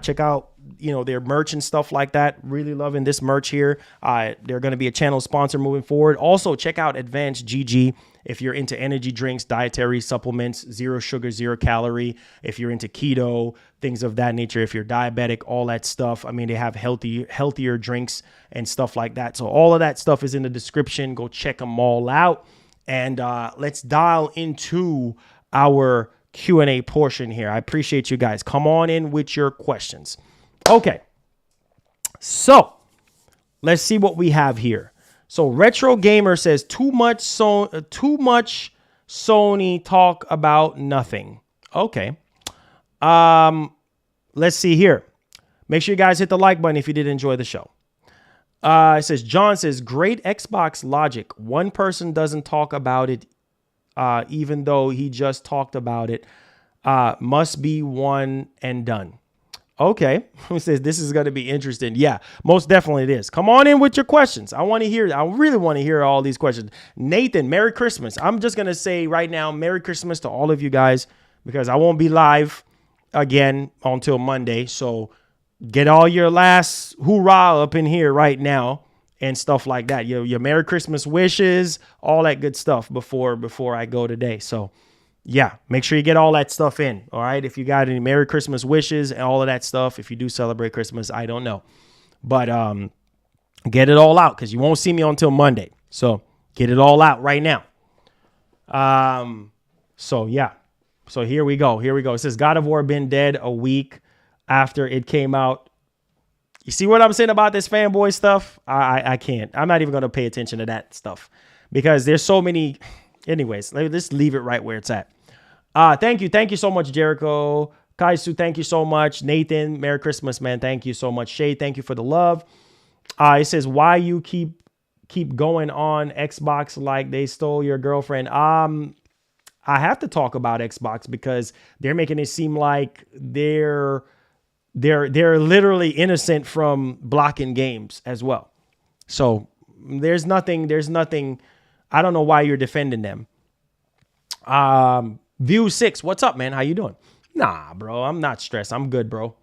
Check out, their merch and stuff like that. Really loving this merch here. They're going to be a channel sponsor moving forward. Also, check out Advancegg if you're into energy drinks, dietary supplements, 0 sugar, 0 calorie. If you're into keto, things of that nature. If you're diabetic, all that stuff. I mean, they have healthier drinks and stuff like that. So all of that stuff is in the description. Go check them all out. And let's dial into our Q&A portion here. I appreciate you guys. Come on in with your questions. Okay. So let's see what we have here. So Retro Gamer says too much Sony talk about nothing. Okay. Let's see here. Make sure you guys hit the like button if you did enjoy the show. It says John says great Xbox logic. One person doesn't talk about it, even though he just talked about it. Must be one and done. Okay. Who says this is going to be interesting? Yeah, most definitely it is. Come on in with your questions. I really want to hear all these questions. Nathan, Merry Christmas. I'm just going to say right now, Merry Christmas to all of you guys, because I won't be live again until Monday. So get all your last hoorah up in here right now and stuff like that. Your Merry Christmas wishes, all that good stuff before I go today. So yeah, make sure you get all that stuff in. All right. If you got any Merry Christmas wishes and all of that stuff, if you do celebrate Christmas, I don't know. But get it all out because you won't see me until Monday. So get it all out right now. So yeah. So here we go. It says God of War been dead a week after it came out. You see what I'm saying about this fanboy stuff? I can't. I'm not even going to pay attention to that stuff because there's so many. Anyways, let's leave it right where it's at. Thank you so much, Jericho. Kaisu, thank you so much. Nathan, Merry Christmas, man. Thank you so much. Shay, thank you for the love. It says why you keep going on Xbox like they stole your girlfriend. I have to talk about Xbox because they're making it seem like they're literally innocent from blocking games as well. So there's nothing. I don't know why you're defending them. View 6, what's up, man? How you doing? Nah, bro, I'm not stressed. I'm good, bro.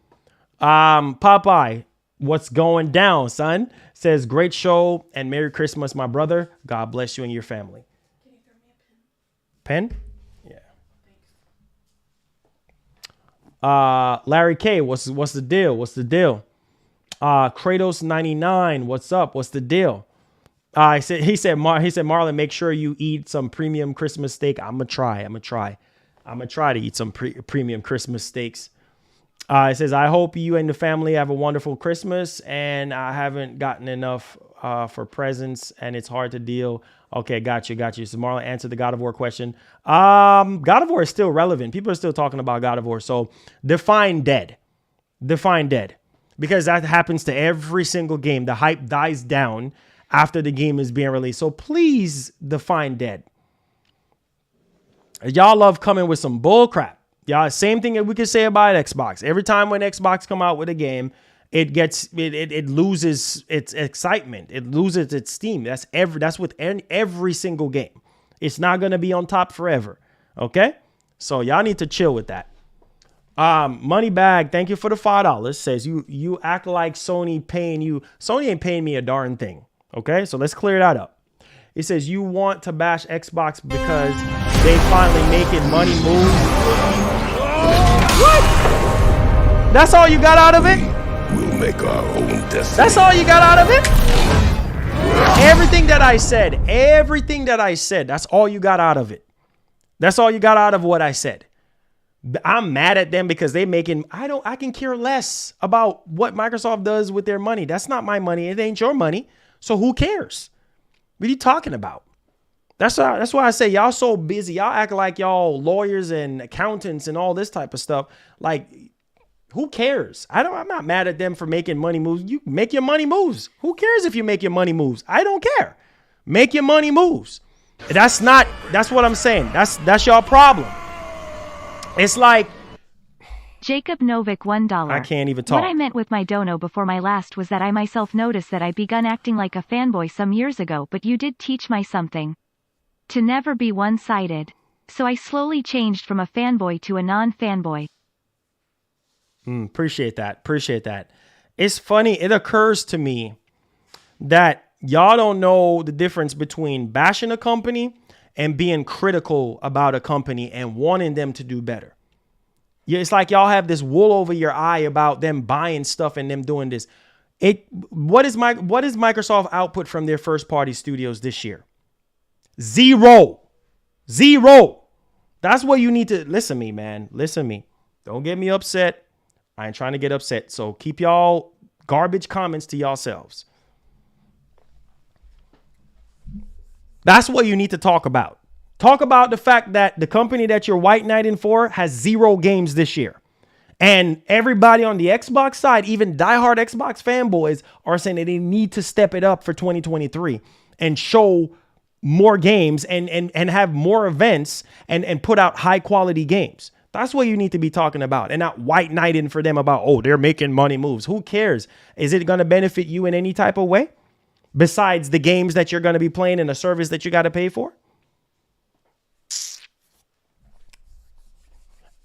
Popeye, what's going down, son? Says great show and Merry Christmas, my brother. God bless you and your family. Can you throw me a pen? Pen? Yeah. Larry K, what's the deal? Kratos 99, what's up? What's the deal? He said, Marlon, make sure you eat some premium Christmas steak. I'm gonna try to eat some premium Christmas steaks. It says, I hope you and the family have a wonderful Christmas, and I haven't gotten enough for presents, and it's hard to deal. Okay, got you. So Marlon, answer the God of War question. God of War is still relevant. People are still talking about God of War. So define dead. because that happens to every single game. The hype dies down after the game is being released. So please define dead. Y'all love coming with some bull crap. Y'all, same thing that we could say about Xbox. Every time when Xbox come out with a game, it loses its excitement. It loses its steam. That's with every single game. It's not gonna be on top forever. Okay? So y'all need to chill with that. Moneybag, thank you for the $5. Says you act like Sony paying you. Sony ain't paying me a darn thing. Okay, so let's clear that up. It says you want to bash Xbox because they finally making money move. What? That's all you got out of it? We'll make our own destiny. That's all you got out of it? Everything that I said, that's all you got out of it. That's all you got out of what I said. I'm mad at them because they making, I can care less about what Microsoft does with their money. That's not my money. It ain't your money. So who cares? What are you talking about? That's why I say y'all so busy. Y'all act like y'all lawyers and accountants and all this type of stuff. Like, who cares? I'm not mad at them for making money moves. You make your money moves. Who cares if you make your money moves? I don't care. Make your money moves. That's what I'm saying. That's y'all problem. It's like Jacob Novik $1. I can't even talk. What I meant with my dono before my last was that I myself noticed that I begun acting like a fanboy some years ago, but you did teach my something. To never be one-sided. So I slowly changed from a fanboy to a non-fanboy. Appreciate that. It's funny. It occurs to me that y'all don't know the difference between bashing a company and being critical about a company and wanting them to do better. Yeah, it's like y'all have this wool over your eye about them buying stuff and them doing this. What is Microsoft output from their first party studios this year? Zero. That's what you need to listen to me, man. Listen to me. Don't get me upset. I ain't trying to get upset. So keep y'all garbage comments to yourselves. That's what you need to talk about. Talk about the fact that the company that you're white knighting for has 0 games this year. And everybody on the Xbox side, even diehard Xbox fanboys, are saying that they need to step it up for 2023 and show more games and have more events and put out high quality games. That's what you need to be talking about, and not white knighting for them about, oh, they're making money moves. Who cares? Is it going to benefit you in any type of way besides the games that you're going to be playing and the service that you got to pay for?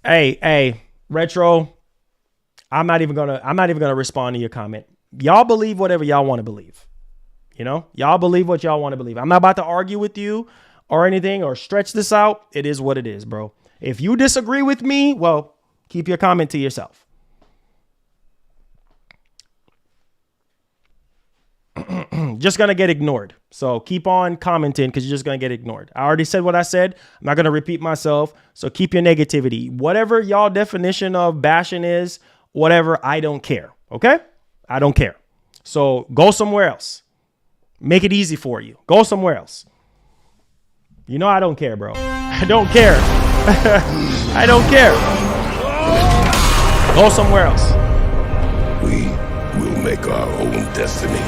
Hey, Retro, I'm not even gonna respond to your comment. Y'all believe whatever y'all want to believe. You know, y'all believe what y'all want to believe. I'm not about to argue with you or anything or stretch this out. It is what it is, bro. If you disagree with me, well, keep your comment to yourself. Just gonna get ignored. So keep on commenting because you're just gonna get ignored. I already said what I said. I'm not gonna repeat myself. So keep your negativity. Whatever y'all definition of bashing is, whatever, I don't care. Okay? I don't care. So go somewhere else. Make it easy for you. Go somewhere else. You know I don't care, bro. I don't care. I don't care. Go somewhere else. We will make our own destiny.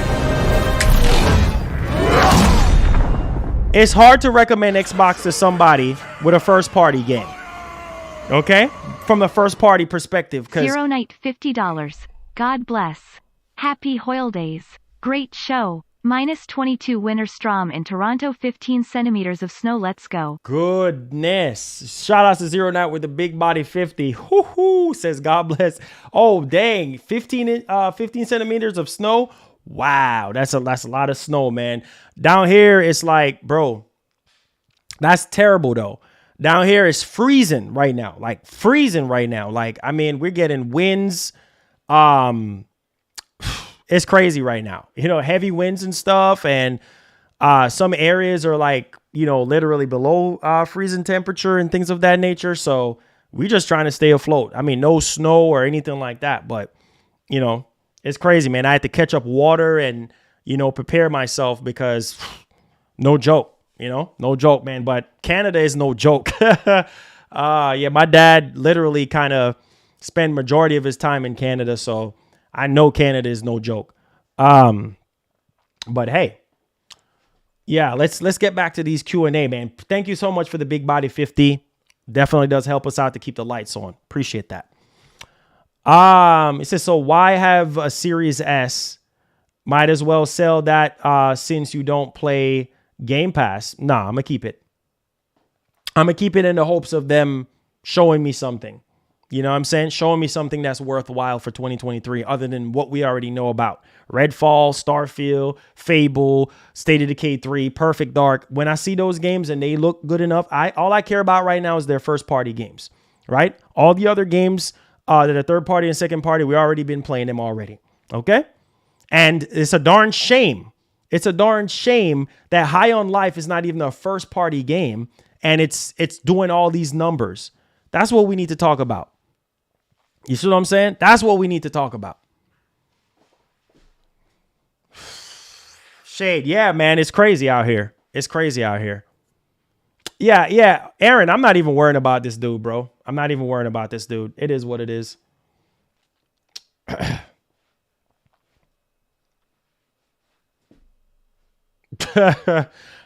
It's hard to recommend Xbox to somebody with a first-party game. Okay? From the first-party perspective. Zero Night $50. God bless. Happy Hoyle Days. Great show. -22 winter storm in Toronto, 15 centimeters of snow. Let's go. Goodness. Shout out to Zero Night with the big body 50. Hoo-hoo, says God bless. Oh, dang. 15 centimeters of snow. Wow. That's a lot of snow, man. Down here, it's like, bro, that's terrible, though. Down here, it's freezing right now. Like, freezing right now. Like, I mean, we're getting winds. It's crazy right now, you know, heavy winds and stuff. And some areas are like, you know, literally below freezing temperature and things of that nature. So we just trying to stay afloat. I mean, no snow or anything like that. But, you know, it's crazy, man. I had to catch up water and, you know, prepare myself because no joke, you know, no joke, man. But Canada is no joke. Yeah, my dad literally kind of spent majority of his time in Canada. So I know Canada is no joke. But hey, yeah, let's get back to these Q&A, man. Thank you so much for the Big Body 50. Definitely does help us out to keep the lights on. Appreciate that. It says, so why have a Series S? Might as well sell that since you don't play Game Pass. Nah, I'm gonna keep it. I'm gonna keep it in the hopes of them showing me something. You know what I'm saying? Showing me something that's worthwhile for 2023 other than what we already know about. Redfall, Starfield, Fable, State of Decay 3, Perfect Dark. When I see those games and they look good enough, all I care about right now is their first party games, right? All the other games that are third party and second party, we already been playing them already, okay? And it's a darn shame. It's a darn shame that High on Life is not even a first party game and it's doing all these numbers. That's what we need to talk about. You see what I'm saying? That's what we need to talk about. Shade. Yeah, man. It's crazy out here. It's crazy out here. Yeah. Aaron, I'm not even worrying about this dude, bro. I'm not even worrying about this dude. It is what it is.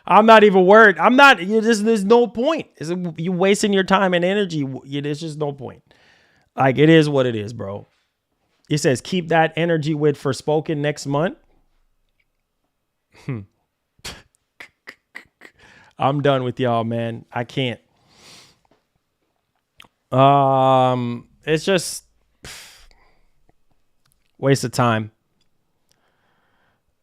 I'm not even worried. There's no point. You wasting your time and energy. There's just no point. Like, it is what it is, bro. It says, keep that energy with Forspoken next month. I'm done with y'all, man. I can't. It's just waste of time.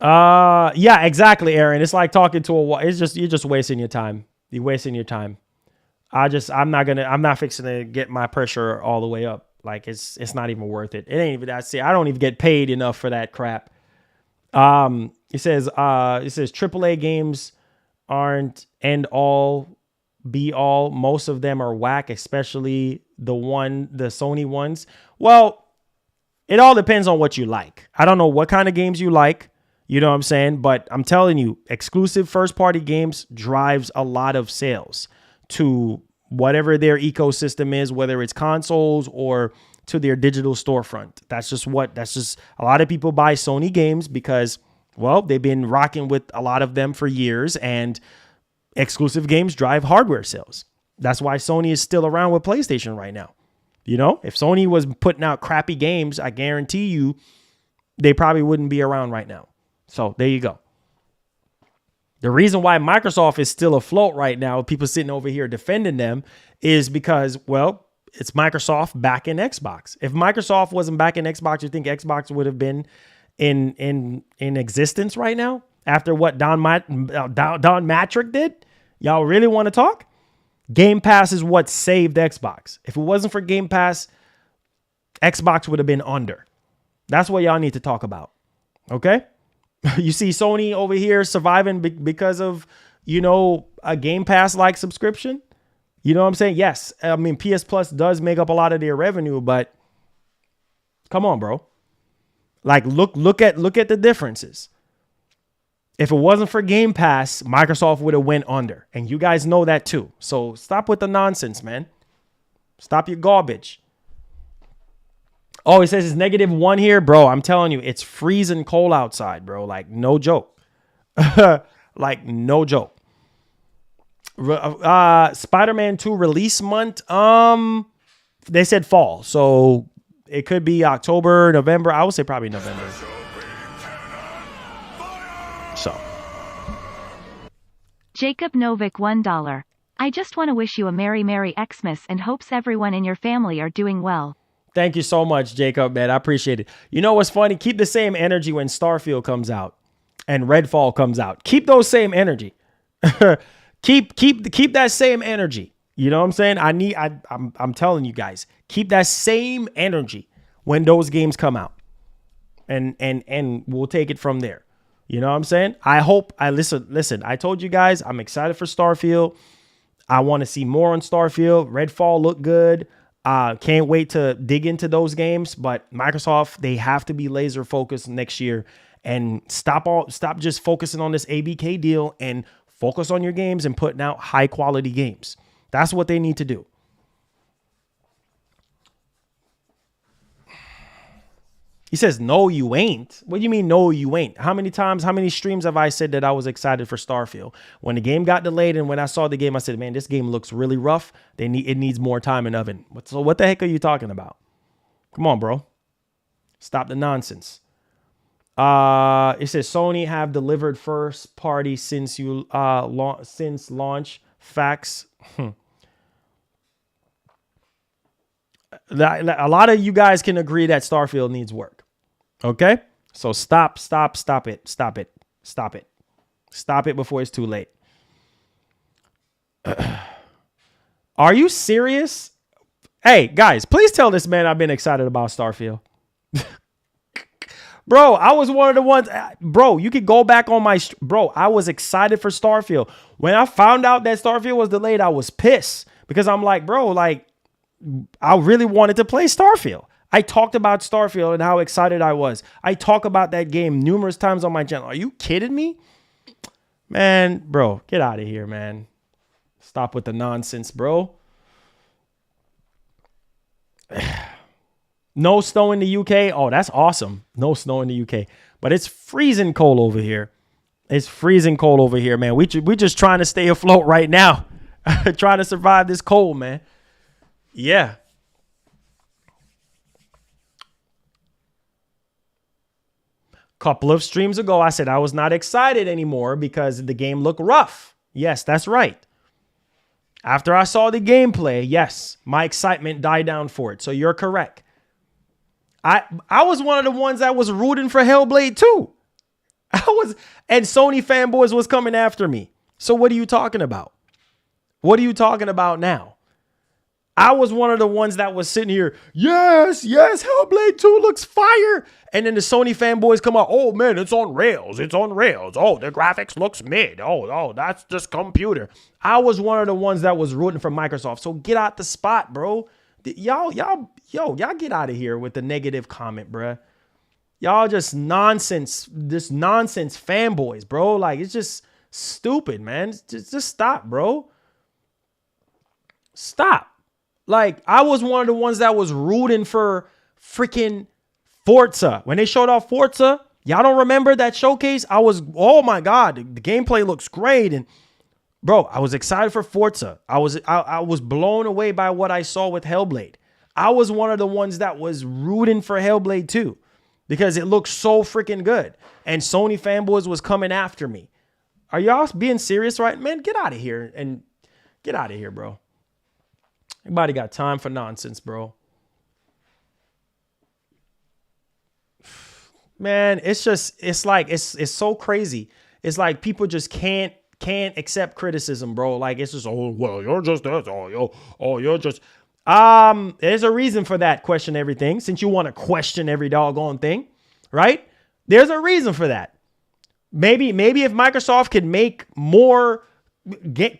Yeah, exactly, Aaron. It's like talking to you're just wasting your time. You're wasting your time. I'm not fixing to get my pressure all the way up. Like, it's not even worth it. It ain't even that. See, I don't even get paid enough for that crap. It says AAA games aren't end all be all. Most of them are whack, especially the Sony ones. Well, it all depends on what you like. I don't know what kind of games you like. You know what I'm saying? But I'm telling you, exclusive first party games drives a lot of sales to whatever their ecosystem is, whether it's consoles or to their digital storefront. That's just a lot of people buy Sony games because, well, they've been rocking with a lot of them for years, and exclusive games drive hardware sales. That's why Sony is still around with PlayStation right now. You know, if Sony was putting out crappy games, I guarantee you they probably wouldn't be around right now. So there you go. The reason why Microsoft is still afloat right now, people sitting over here defending them, is because, well, it's Microsoft back in Xbox. If Microsoft wasn't back in Xbox, you think Xbox would have been in existence right now? After what Don Matrick did? Y'all really want to talk? Game Pass is what saved Xbox. If it wasn't for Game Pass, Xbox would have been under. That's what y'all need to talk about. Okay? You see Sony over here surviving because of, a Game Pass-like subscription. You know what I'm saying? Yes. I mean, PS Plus does make up a lot of their revenue, but come on, bro. Like, look at the differences. If it wasn't for Game Pass, Microsoft would have went under. And you guys know that too. So stop with the nonsense, man. Stop your garbage. Oh, it says it's -1 here. Bro, I'm telling you, it's freezing cold outside, bro. Like, no joke. Like, no joke. Spider-Man 2 release month. They said fall. So it could be October, November. I would say probably November. So. Jacob Novik $1. I just want to wish you a Merry Xmas and hopes everyone in your family are doing well. Thank you so much, Jacob, man. I appreciate it. You know what's funny? Keep the same energy when Starfield comes out and Redfall comes out. Keep those same energy. keep that same energy. You know what I'm saying? I'm telling you guys, keep that same energy when those games come out. And we'll take it from there. You know what I'm saying? Listen, I told you guys, I'm excited for Starfield. I want to see more on Starfield. Redfall looked good. Can't wait to dig into those games, but Microsoft, they have to be laser focused next year and stop just focusing on this ABK deal and focus on your games and putting out high quality games. That's what they need to do. He says, no, you ain't. What do you mean, no, you ain't? How many times, how many streams have I said that I was excited for Starfield? When the game got delayed and when I saw the game, I said, man, this game looks really rough. It needs more time in oven. So what the heck are you talking about? Come on, bro. Stop the nonsense. It says Sony have delivered first party since launch. Facts. A lot of you guys can agree that Starfield needs work. Okay? So stop it before it's too late. Are you serious? Hey, guys, please tell this man I've been excited about Starfield. Bro, I was one of the ones. Bro, you could go back on my... Bro, I was excited for Starfield. When I found out that Starfield was delayed, I was pissed. Because I'm like, bro, like, I really wanted to play Starfield. I talked about Starfield and how excited I was. I talk about that game numerous times on my channel. Are you kidding me? Man, bro, get out of here, man. Stop with the nonsense, bro. No snow in the UK. Oh, that's awesome. No snow in the UK. But it's freezing cold over here. It's freezing cold over here, man. We just trying to stay afloat right now. Trying to survive this cold, man. Yeah. Couple of streams ago, I said I was not excited anymore because the game looked rough. Yes, that's right. After I saw the gameplay, yes, my excitement died down for it. So you're correct. I was one of the ones that was rooting for Hellblade too. And Sony fanboys was coming after me. So what are you talking about? What are you talking about now? I was one of the ones that was sitting here. Yes, Hellblade 2 looks fire. And then the Sony fanboys come out. Oh, man, it's on rails. It's on rails. Oh, the graphics looks mid. Oh, that's just computer. I was one of the ones that was rooting for Microsoft. So get out the spot, bro. Y'all get out of here with the negative comment, bruh. Y'all just nonsense. This nonsense fanboys, bro. Like, it's just stupid, man. Just stop, bro. Stop. Like, I was one of the ones that was rooting for freaking Forza. When they showed off Forza, y'all don't remember that showcase? I was, oh my God, the gameplay looks great. And bro, I was excited for Forza. I was blown away by what I saw with Hellblade. I was one of the ones that was rooting for Hellblade 2 because it looked so freaking good. And Sony fanboys was coming after me. Are y'all being serious right? Man, get out of here and get out of here, bro. Anybody got time for nonsense, bro? Man, it's so crazy. It's like people just can't accept criticism, bro. Like, it's just, oh, well, you're just this. You're just, there's a reason for that. Question everything. Since you want to question every doggone thing, right? There's a reason for that. Maybe if Microsoft could make more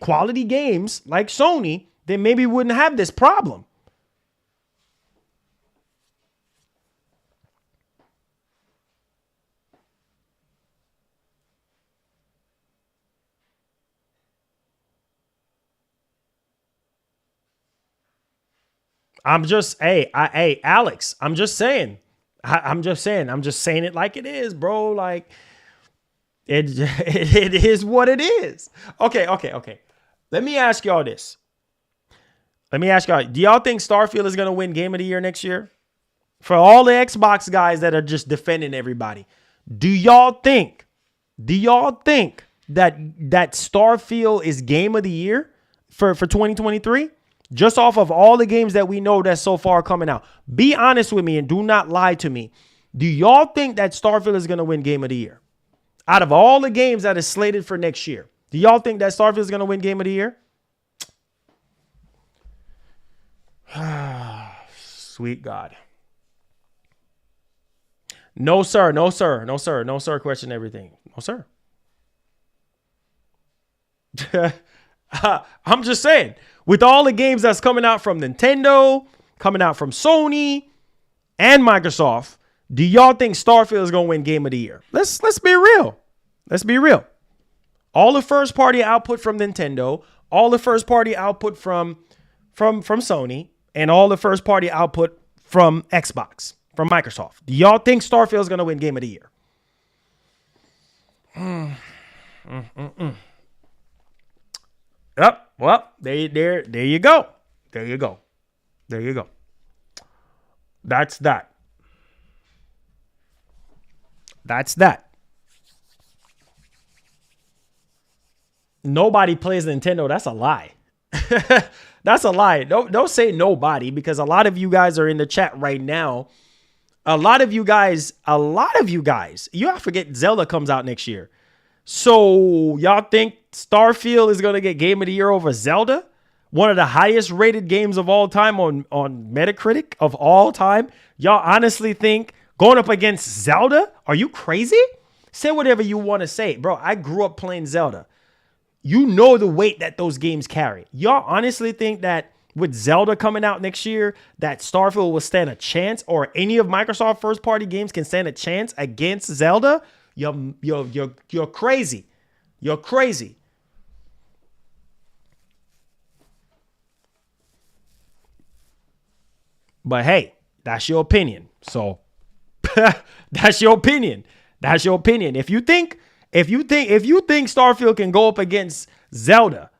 quality games like Sony, then maybe we wouldn't have this problem. Alex, I'm just saying it like it is, bro. Like, it is what it is. Okay. Let me ask y'all this. Do y'all think Starfield is going to win Game of the Year next year? For all the Xbox guys that are just defending everybody, do y'all think that Starfield is Game of the Year for 2023? Just off of all the games that we know that's so far coming out. Be honest with me and do not lie to me. Do y'all think that Starfield is going to win Game of the Year? Out of all the games that is slated for next year, do y'all think that Starfield is going to win Game of the Year? Sweet God. No, sir. Question everything. No, sir. I'm just saying, with all the games that's coming out from Nintendo, coming out from Sony and Microsoft, do y'all think Starfield is going to win Game of the Year? Let's be real. Let's be real. All the first party output from Nintendo, all the first party output from Sony, and all the first party output from Xbox. from Microsoft. Do y'all think Starfield is going to win Game of the Year? Yep. Well, there you go. There you go. There you go. That's that. That's that. Nobody plays Nintendo. That's a lie. That's a lie. Don't say nobody, because a lot of you guys are in the chat right now. A lot of you guys, you gotta forget Zelda comes out next year. So y'all think Starfield is going to get Game of the Year over Zelda? One of the highest rated games of all time on Metacritic of all time. Y'all honestly think going up against Zelda? Are you crazy? Say whatever you want to say. Bro, I grew up playing Zelda. You know the weight that those games carry. Y'all honestly think that with Zelda coming out next year, that Starfield will stand a chance, or any of Microsoft first-party games can stand a chance against Zelda? You're crazy. You're crazy. But hey, that's your opinion. So that's your opinion. That's your opinion. If you think Starfield can go up against Zelda,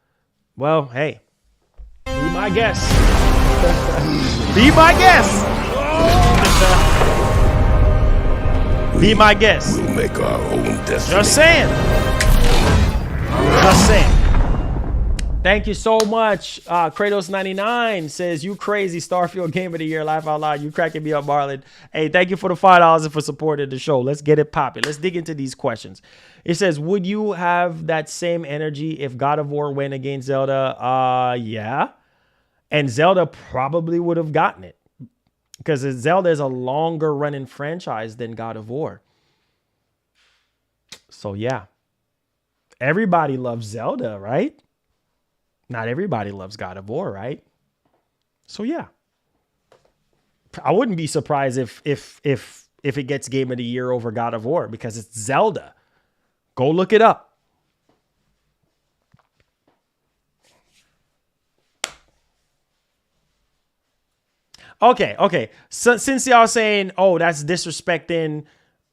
well, hey, be my guest. Be my guest. Be my guest. We'll make our own destiny. Just saying. Just saying. Thank you so much. Kratos99 says, you crazy, Starfield Game of the Year, laugh out loud. You cracking me up, Marlon. Hey, thank you for the $5 and for supporting the show. Let's get it popping. Let's dig into these questions. It says, would you have that same energy if God of War went against Zelda? Yeah. And Zelda probably would have gotten it, because Zelda is a longer running franchise than God of War. So yeah, everybody loves Zelda, right? Not everybody loves God of War, right? So yeah, I wouldn't be surprised if it gets Game of the Year over God of War, because it's Zelda. Go look it up. Okay. So since y'all saying, oh, that's disrespecting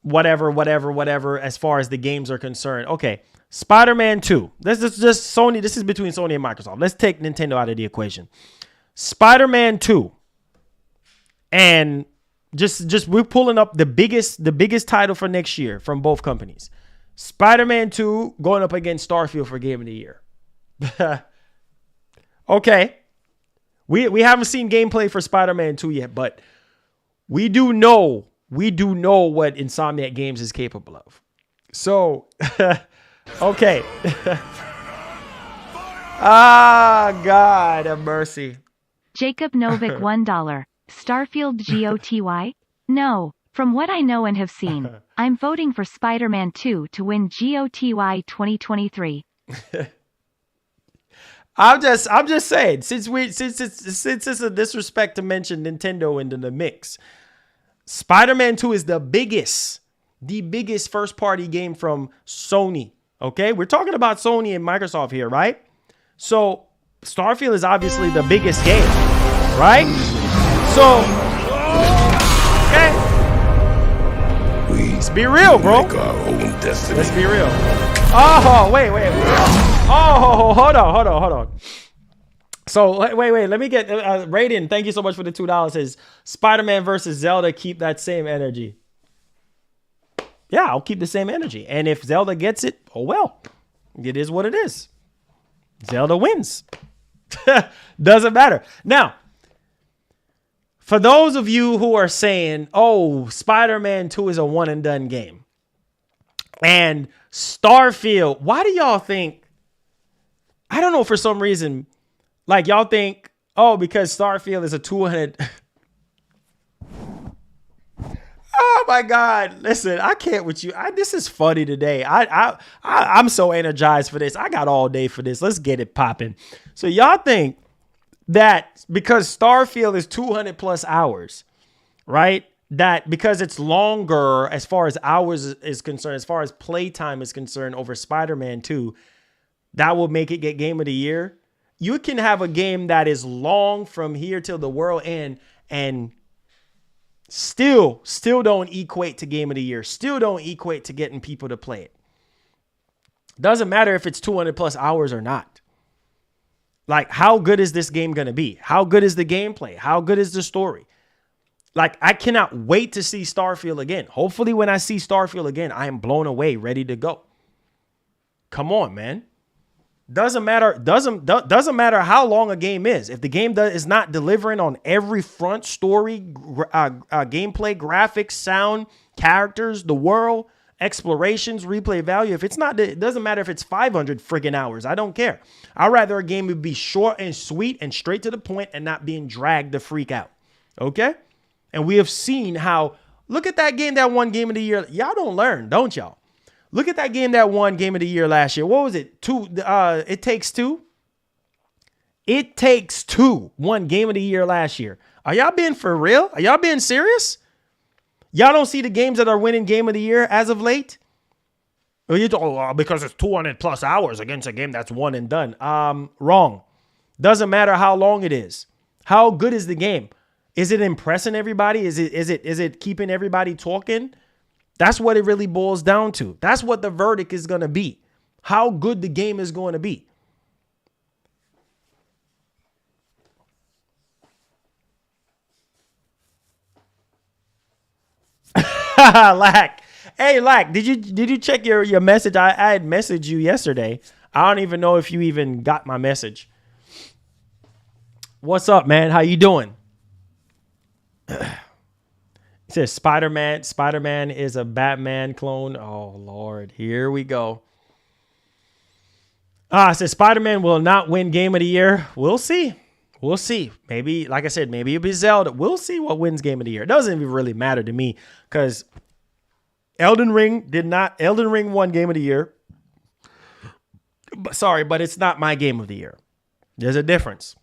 whatever, as far as the games are concerned. Okay. Spider-Man 2. This is just Sony. This is between Sony and Microsoft. Let's take Nintendo out of the equation. Spider-Man 2. And just we're pulling up the biggest title for next year from both companies. Spider-Man 2 going up against Starfield for Game of the Year. Okay. We haven't seen gameplay for Spider-Man 2 yet, but we do know what Insomniac Games is capable of. So, okay. God have mercy. Jacob Novik $1. Starfield GOTY? No. From what I know and have seen, I'm voting for Spider-Man 2 to win GOTY 2023. I'm just saying, since it's a disrespect to mention Nintendo into the mix, Spider-Man 2 is the biggest first party game from Sony. Okay, we're talking about Sony and Microsoft here, right? So Starfield is obviously the biggest game, right? So okay, let's be real, bro. Make our own destiny. Let's be real. Oh, wait. Oh, hold on. So wait. Let me get Raiden. Thank you so much for the $2. Says Spider-Man versus Zelda. Keep that same energy. Yeah, I'll keep the same energy. And if Zelda gets it, oh well, it is what it is. Zelda wins. Doesn't matter. Now, for those of you who are saying, "Oh, Spider-Man 2 is a one and done game," and Starfield, why do y'all think? I don't know, for some reason, like y'all think, oh, because Starfield is a 200. Oh my God! Listen, I can't with you. This is funny today. I'm so energized for this. I got all day for this. Let's get it popping. So y'all think that because Starfield is 200 plus hours, right? That because it's longer as far as hours is concerned, as far as playtime is concerned over Spider-Man 2, that will make it get Game of the Year. You can have a game that is long from here till the world end and Still don't equate to game of the year. Still don't equate to getting people to play it. Doesn't matter if it's 200 plus hours or not. Like, how good is this game going to be? How good is the gameplay? How good is the story? Like, I cannot wait to see Starfield again. Hopefully when I see Starfield again, I am blown away, ready to go. Come on, man. Doesn't matter how long a game is. If the game is not delivering on every front, story, gameplay, graphics, sound, characters, the world, explorations, replay value. If it's not, it doesn't matter if it's 500 friggin' hours. I don't care. I'd rather a game would be short and sweet and straight to the point and not being dragged the freak out. Okay? And we have seen how, look at that game that won Game of the Year. Y'all don't learn, don't y'all? Look at that game that won Game of the Year last year. What was it? It Takes Two? It Takes Two won Game of the Year last year. Are y'all being for real? Are y'all being serious? Y'all don't see the games that are winning Game of the Year as of late? Because it's 200 plus hours against a game that's one and done. Wrong. Doesn't matter how long it is. How good is the game? Is it impressing everybody? Is it keeping everybody talking? That's what it really boils down to. That's what the verdict is going to be. How good the game is going to be. Lack. Hey, Lack, did you check your message? I had messaged you yesterday. I don't even know if you even got my message. What's up, man? How you doing? It says Spider-Man. Spider-Man is a Batman clone. Oh, Lord. Here we go. It says Spider-Man will not win Game of the Year. We'll see. We'll see. Maybe, like I said, maybe it'll be Zelda. We'll see what wins Game of the Year. It doesn't even really matter to me because Elden Ring won Game of the Year. But it's not my Game of the Year. There's a difference.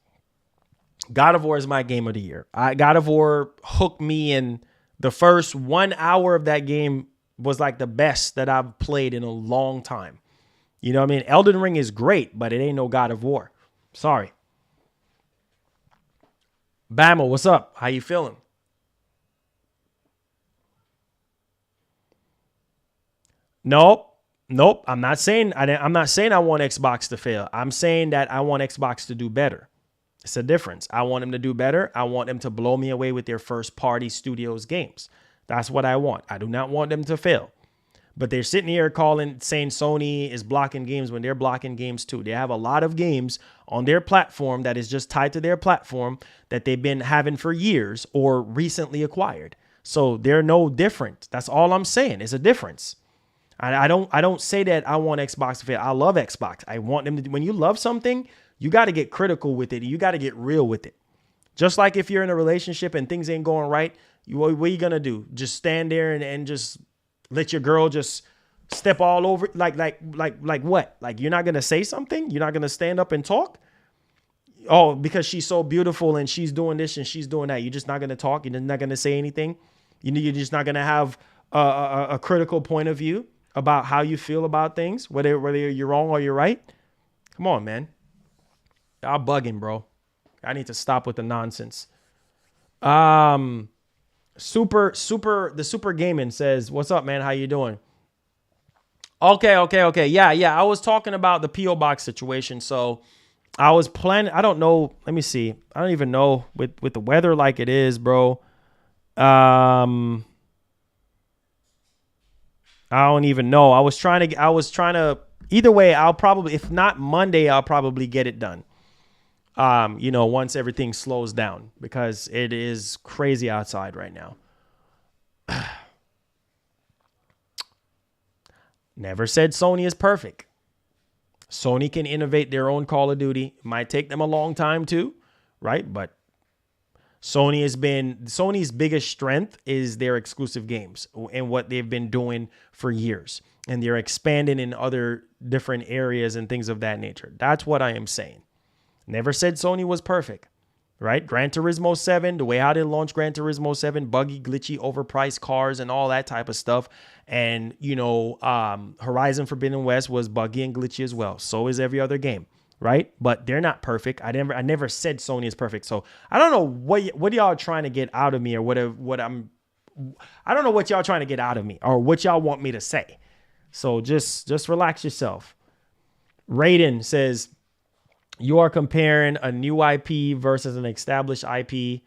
God of War is my Game of the Year. God of War hooked me in. The first 1 hour of that game was like the best that I've played in a long time. You know what I mean? Elden Ring is great, but it ain't no God of War. Sorry. Bama, what's up? How you feeling? Nope. I'm not saying I want Xbox to fail. I'm saying that I want Xbox to do better. It's a difference. I want them to do better. I want them to blow me away with their first party studios games. That's what I want. I do not want them to fail. But they're sitting here saying Sony is blocking games when they're blocking games too. They have a lot of games on their platform that is just tied to their platform that they've been having for years or recently acquired. So they're no different. That's all I'm saying. It's a difference. I don't say that I want Xbox to fail. I love Xbox. I want them to. When you love something, you got to get critical with it. You got to get real with it. Just like if you're in a relationship and things ain't going right, what are you going to do? Just stand there and just let your girl just step all over? Like what? Like you're not going to say something? You're not going to stand up and talk? Oh, because she's so beautiful and she's doing this and she's doing that. You're just not going to talk? You're not going to say anything? You're just not going to have a critical point of view about how you feel about things, whether you're wrong or you're right? Come on, man. I'm bugging, bro. I need to stop with the nonsense. The Super Gaming says, "What's up, man? How you doing?" Okay. Yeah. I was talking about the PO box situation. So I was planning. I don't know. Let me see. I don't even know with the weather like it is, bro. I don't even know. I was trying to. Either way, I'll probably, if not Monday, I'll probably get it done. Once everything slows down, because it is crazy outside right now. Never said Sony is perfect. Sony can innovate their own Call of Duty. It might take them a long time too, right? But Sony's biggest strength is their exclusive games and what they've been doing for years. And they're expanding in other different areas and things of that nature. That's what I am saying. Never said Sony was perfect, right? Gran Turismo 7, the way how they launched Gran Turismo 7, buggy, glitchy, overpriced cars and all that type of stuff. And, Horizon Forbidden West was buggy and glitchy as well. So is every other game, right? But they're not perfect. I never said Sony is perfect. So I don't know what y'all are trying to get out of me or what I'm I don't know what y'all trying to get out of me or what y'all want me to say. So just relax yourself. Raiden says, you are comparing a new IP versus an established IP.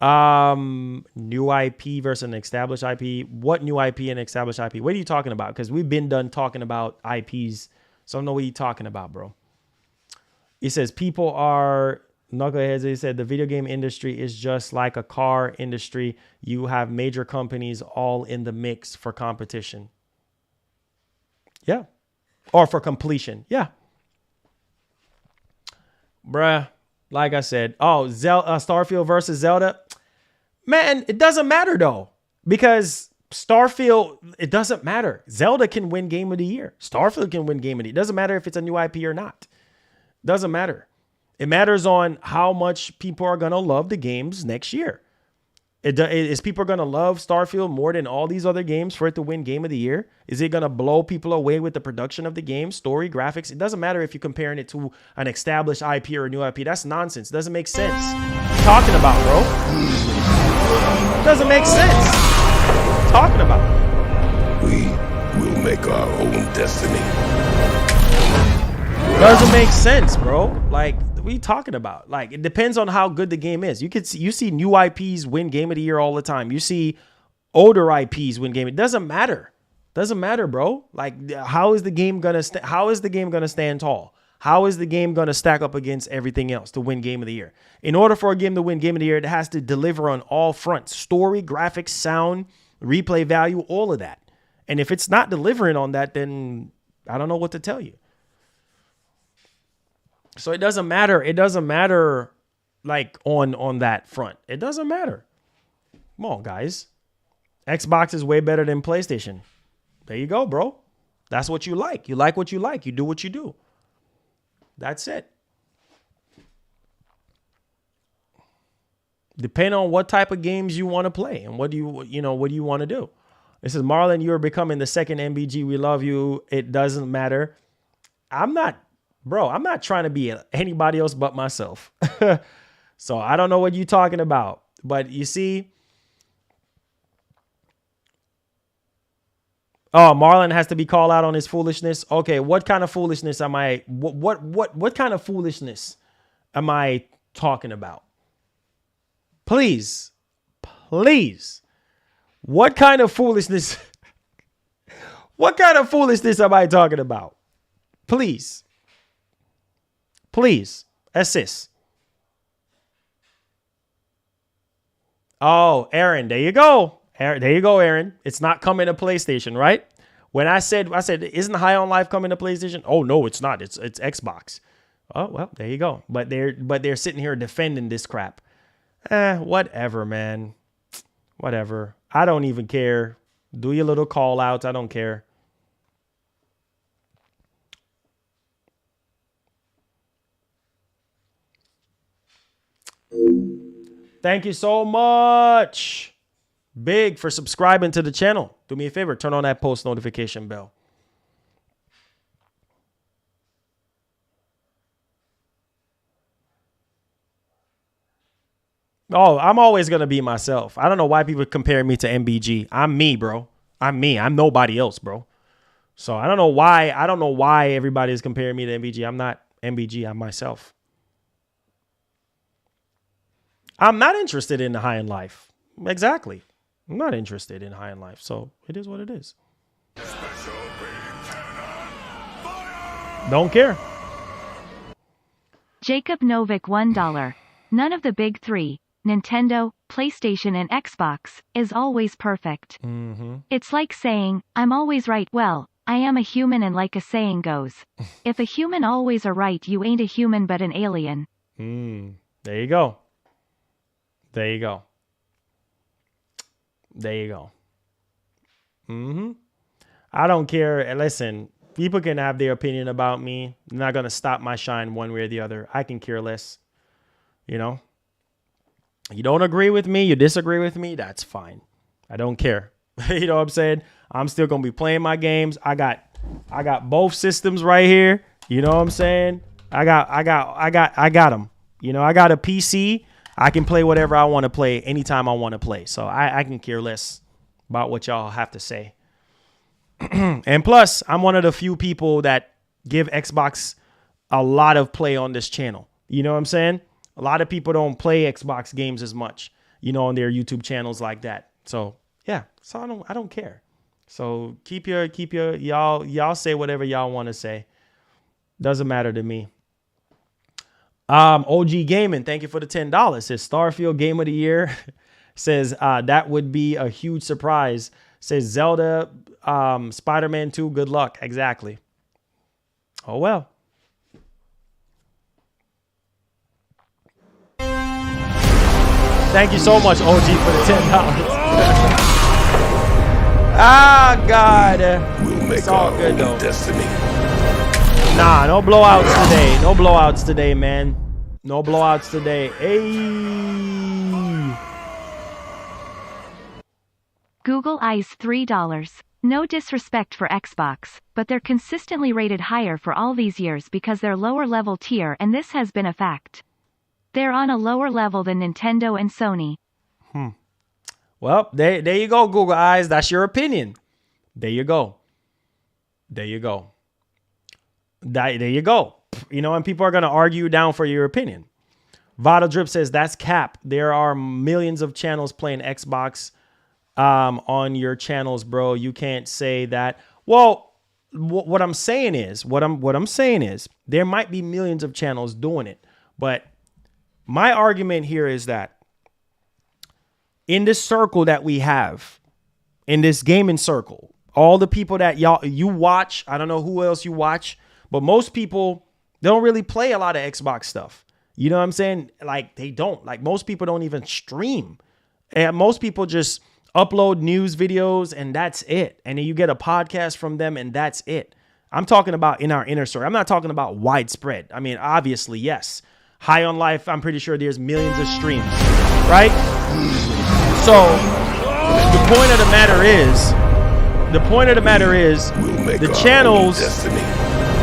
New IP versus an established IP. What new IP and established IP? What are you talking about? Because we've been done talking about IPs. So I don't know what you're talking about, bro. He says people are knuckleheads. He said the video game industry is just like a car industry. You have major companies all in the mix for competition. Yeah. Or for completion. Yeah. Bruh. Like I said. Oh, Starfield versus Zelda. Man, it doesn't matter though. Because Starfield, it doesn't matter. Zelda can win Game of the Year. Starfield can win Game of the Year. It doesn't matter if it's a new IP or not. Doesn't matter. It matters on how much people are going to love the games next year. Is people going to love Starfield more than all these other games for it to win Game of the Year? Is it going to blow people away with the production of the game, story, graphics? It doesn't matter if you're comparing it to an established IP or a new IP. That's nonsense. It doesn't make sense. What are you talking about, bro? It doesn't make sense. What are you talking about? We will make our own destiny. Doesn't make sense, bro. Like, what are you talking about? Like, it depends on how good the game is. You see new IPs win Game of the Year all the time. You see older IPs win game. It doesn't matter. Doesn't matter, bro. Like, how is the game gonna stand tall? How is the game gonna stack up against everything else to win Game of the Year? In order for a game to win Game of the Year, it has to deliver on all fronts: story, graphics, sound, replay value, all of that. And if it's not delivering on that, then I don't know what to tell you. So it doesn't matter. It doesn't matter like on that front. It doesn't matter. Come on, guys. Xbox is way better than PlayStation. There you go, bro. That's what you like. You like what you like. You do what you do. That's it. Depending on what type of games you want to play and what do you want to do. This is Marlon. You're becoming the second MBG. We love you. It doesn't matter. I'm not trying to be anybody else but myself. So I don't know what you're talking about. But you see, oh, Marlon has to be called out on his foolishness. Okay, what kind of foolishness am I? What kind of foolishness am I talking about? Please. What kind of foolishness? What kind of foolishness am I talking about? Please, assist. Oh, Aaron, there you go. Aaron. It's not coming to PlayStation, right? When I said, isn't High on Life coming to PlayStation? Oh no, it's not. It's Xbox. Oh well, there you go. But they're sitting here defending this crap. Whatever, man. Whatever. I don't even care. Do your little call outs. I don't care. Thank you so much, Big, for subscribing to the channel. Do me a favor, turn on that post notification bell. Oh, I'm always going to be myself. I don't know why people compare me to MBG. I'm me, bro. I'm me. I'm nobody else, bro. So I don't know why everybody is comparing me to MBG. I'm not MBG. I'm myself. I'm not interested in the high end life. Exactly. I'm not interested in high end life. So it is what it is. Don't care. Jacob Novik $1. None of the big three, Nintendo, PlayStation and Xbox, is always perfect. Mm-hmm. It's like saying, I'm always right. Well, I am a human and like a saying goes, if a human always are right, you ain't a human but an alien. There you go. There you go. There you go. I don't care. Listen, people can have their opinion about me. They're not going to stop my shine one way or the other. I can care less. You know? You don't agree with me, you disagree with me, that's fine. I don't care. You know what I'm saying? I'm still going to be playing my games. I got both systems right here. You know what I'm saying? I got them. You know, I got a PC. I can play whatever I want to play anytime I want to play. So I can care less about what y'all have to say. And plus, I'm one of the few people that give Xbox a lot of play on this channel. You know what I'm saying? A lot of people don't play Xbox games as much, you know, on their YouTube channels like that. So yeah, so I don't care. So keep your y'all say whatever y'all want to say. Doesn't matter to me. OG Gaming, thank you for the $10. Says Starfield Game of the Year. Says that would be a huge surprise. Says Zelda, Spider-Man 2, good luck. Exactly. Oh well. Thank you so much, OG, for the $10. Ah, God. We'll make It's all our good, own though. destiny. Nah, no blowouts today. No blowouts today, man. No blowouts today. Hey. Google Eyes $3. No disrespect for Xbox, but they're consistently rated higher for all these years because they're lower level tier, and this has been a fact. They're on a lower level than Nintendo and Sony. Well, there you go, Google Eyes. That's your opinion. There you go. There you go. There you go. You know, and people are going to argue down for your opinion. Vital Drip says, that's cap. There are millions of channels playing Xbox on your channels, bro. You can't say that. Well, what I'm saying is, there might be millions of channels doing it. But my argument here is that in this circle that we have, in this gaming circle, all the people that you watch, I don't know who else you watch, but most people, they don't really play a lot of Xbox stuff. You know what I'm saying? Like, they don't. Like, most people don't even stream. And most people just upload news videos and that's it. And then you get a podcast from them and that's it. I'm talking about in our inner circle. I'm not talking about widespread. I mean, obviously, yes. High on Life, I'm pretty sure there's millions of streams, right? So the point of the matter is, We'll make the our channels, own destiny.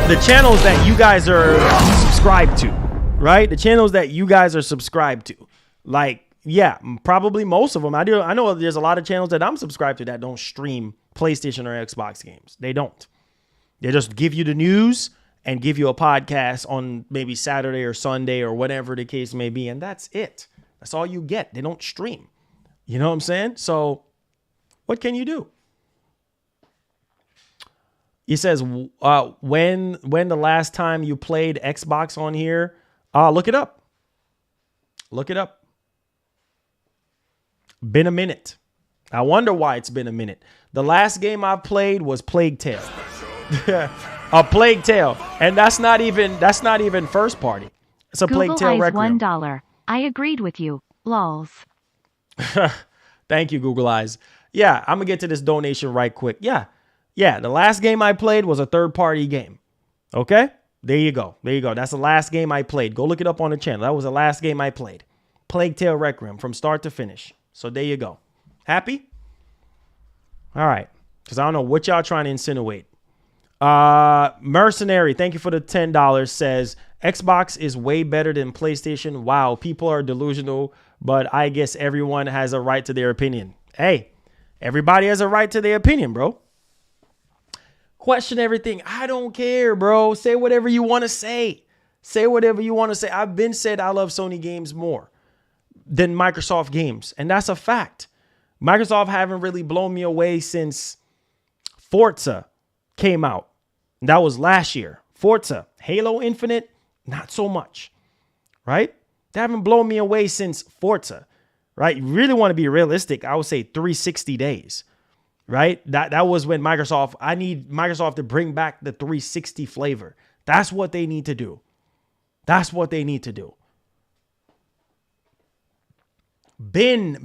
the channels that you guys are subscribed to, right? The channels that you guys are subscribed to, like, yeah, probably most of them. I know there's a lot of channels that I'm subscribed to that don't stream PlayStation or Xbox games. They don't. They just give you the news and give you a podcast on maybe Saturday or Sunday or whatever the case may be. And that's it. That's all you get. They don't stream. You know what I'm saying? So what can you do? He says, when the last time you played Xbox on here, look it up. Look it up. Been a minute. I wonder why it's been a minute. The last game I played was Plague Tale. A Plague Tale, and that's not even first party. It's a Google Plague Tale Eyes Requiem. $1. I agreed with you. Lols. Thank you, Google Eyes. Yeah, I'm gonna get to this donation right quick. Yeah. The last game I played was a third party game. Okay, there you go. That's the last game I played. Go look it up on the channel. That was the last game I played. Plague Tale Requiem from start to finish. So there you go. Happy? All right. Because I don't know what y'all trying to insinuate. Mercenary, thank you for the $10, says Xbox is way better than PlayStation. Wow, people are delusional, but I guess everyone has a right to their opinion. Hey, everybody has a right to their opinion, bro. Question everything. I don't care, bro. Say whatever you want to say. Say whatever you want to say. I've been said I love Sony games more than Microsoft games, and that's a fact. Microsoft haven't really blown me away since Forza came out. That was last year. Forza, Halo Infinite, not so much, right? They haven't blown me away since Forza, right? You really want to be realistic, I would say 360 days, right? That was when I need Microsoft to bring back the 360 flavor. That's what they need to do. That's what they need to do. Been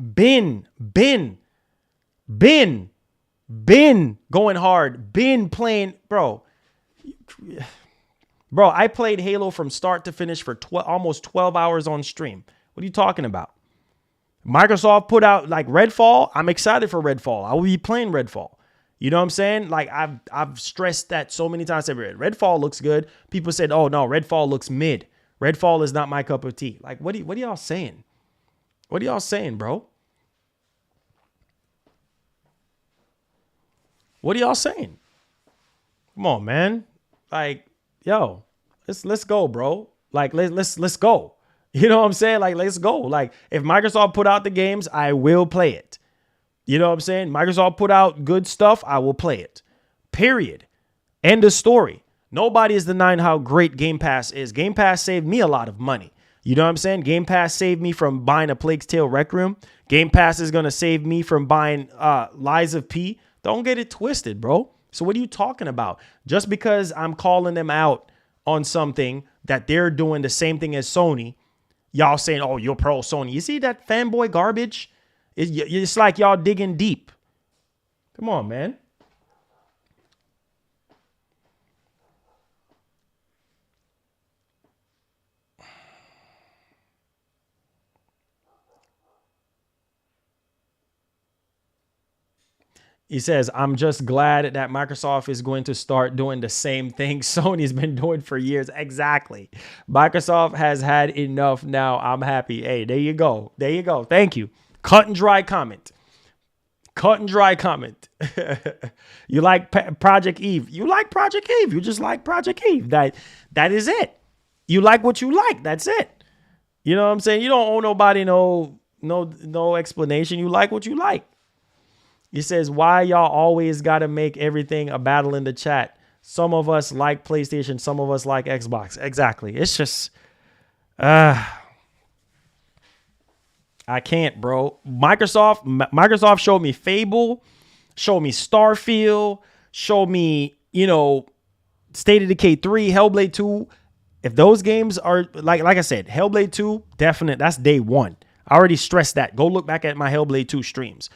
going hard. Been playing, bro. I played Halo from start to finish for almost 12 hours on stream. What are you talking about? Microsoft put out like Redfall. I'm excited for Redfall. I will be playing Redfall. You know what I'm saying? Like I've stressed that so many times. Redfall looks good. People said, "Oh no, Redfall looks mid. Redfall is not my cup of tea." Like what are y'all saying? What are y'all saying, bro? What are y'all saying? Come on, man. Like, yo, let's go, bro. Like, let's go. You know what I'm saying? Like, let's go. Like, if Microsoft put out the games, I will play it. You know what I'm saying? Microsoft put out good stuff, I will play it. Period. End of story. Nobody is denying how great Game Pass is. Game Pass saved me a lot of money. You know what I'm saying? Game Pass saved me from buying a Plague's Tale Rec Room. Game Pass is going to save me from buying Lies of P. Don't get it twisted, bro. So what are you talking about? Just because I'm calling them out on something that they're doing the same thing as Sony, y'all saying, oh, you're pro Sony. You see that fanboy garbage? It's like y'all digging deep. Come on, man. He says, I'm just glad that Microsoft is going to start doing the same thing Sony's been doing for years. Exactly. Microsoft has had enough now. I'm happy. Hey, there you go. There you go. Thank you. Cut and dry comment. Cut and dry comment. You like Project Eve. You like Project Eve. You just like Project Eve. That is it. You like what you like. That's it. You know what I'm saying? You don't owe nobody no explanation. You like what you like. He says, why y'all always got to make everything a battle in the chat? Some of us like PlayStation. Some of us like Xbox. Exactly. It's just, I can't, bro. Microsoft showed me Fable, showed me Starfield, showed me, State of Decay 3, Hellblade 2. If those games are, like I said, Hellblade 2, definite. That's day one. I already stressed that. Go look back at my Hellblade 2 streams.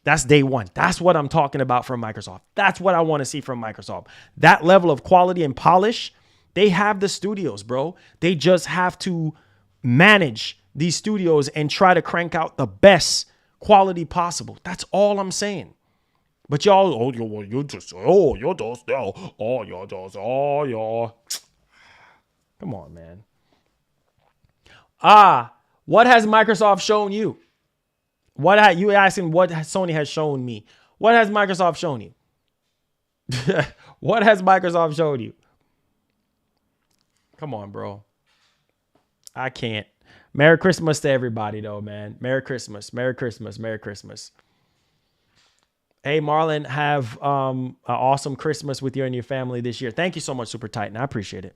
That's day one. That's what I'm talking about from Microsoft. That's what I want to see from Microsoft. That level of quality and polish, they have the studios, bro. They just have to manage these studios and try to crank out the best quality possible. That's all I'm saying. But y'all, come on, man. What has Microsoft shown you? You asking what Sony has shown me? What has Microsoft shown you? What has Microsoft shown you? Come on, bro. I can't. Merry Christmas to everybody, though, man. Merry Christmas. Merry Christmas. Merry Christmas. Hey, Marlon, have an awesome Christmas with you and your family this year. Thank you so much, Super Titan. I appreciate it.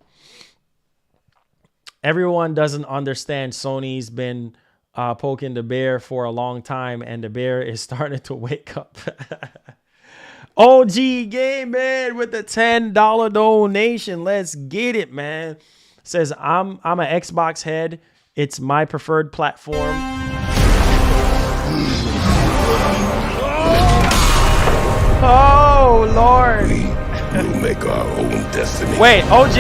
Everyone doesn't understand Sony's been poking the bear for a long time, and the bear is starting to wake up. OG Gaming with the $10 donation. Let's get it, man. Says, I'm an Xbox head. It's my preferred platform. Oh, Lord. We will make our own destiny. Wait, OG.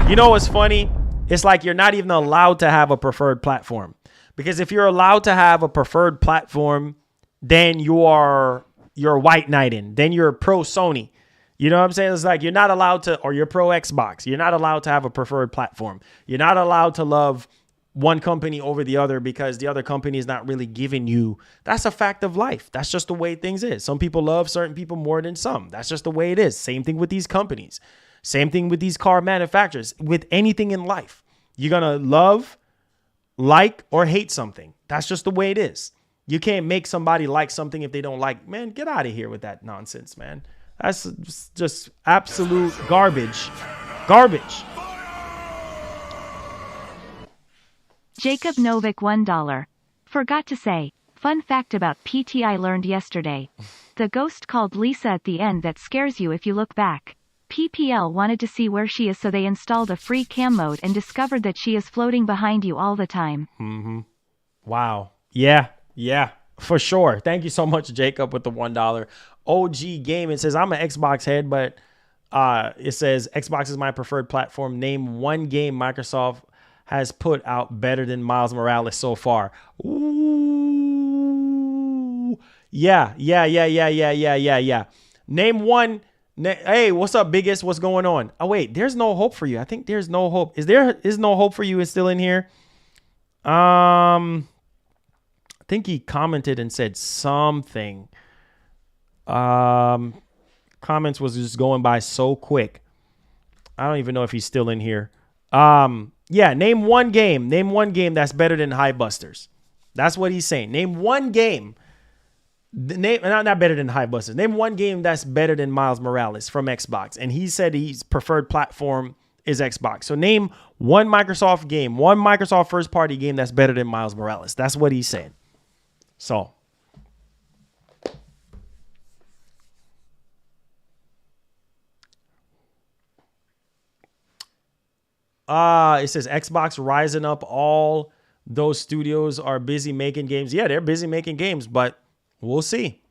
You know what's funny? It's like you're not even allowed to have a preferred platform. Because if you're allowed to have a preferred platform, then you're white knighting. Then you're pro Sony. You know what I'm saying? It's like you're not allowed to, or you're pro Xbox. You're not allowed to have a preferred platform. You're not allowed to love one company over the other because the other company is not really giving you. That's a fact of life. That's just the way things is. Some people love certain people more than some. That's just the way it is. Same thing with these companies. Same thing with these car manufacturers. With anything in life, you're going to love, like, or hate something. That's just the way it is. You can't make somebody like something if they don't like. Man, get out of here with that nonsense, man. That's just absolute garbage. Garbage. Jacob Novik $1. Forgot to say, fun fact about PT I learned yesterday. The ghost called Lisa at the end that scares you if you look back. PPL wanted to see where she is, so they installed a free cam mode and discovered that she is floating behind you all the time. Mm-hmm. Wow. Yeah, for sure. Thank you so much, Jacob, with the $1. OG Gaming says, I'm an Xbox head, but it says Xbox is my preferred platform. Name one game Microsoft has put out better than Miles Morales so far. Ooh. Yeah. Name one. Hey, what's up, biggest? What's going on? Oh, wait, there's no hope for you. I think there's no hope. Is no hope for you? Is still in here? I think he commented and said something. Comments was just going by so quick. I don't even know if he's still in here. Yeah, name one game. Name one game that's better than High Busters. That's what he's saying. Name one game. Not better than High Busters. Name one game that's better than Miles Morales from Xbox. And he said his preferred platform is Xbox. So name one Microsoft game, one Microsoft first party game that's better than Miles Morales. That's what he's saying. So it says Xbox rising up. All those studios are busy making games. Yeah, they're busy making games, but we'll see.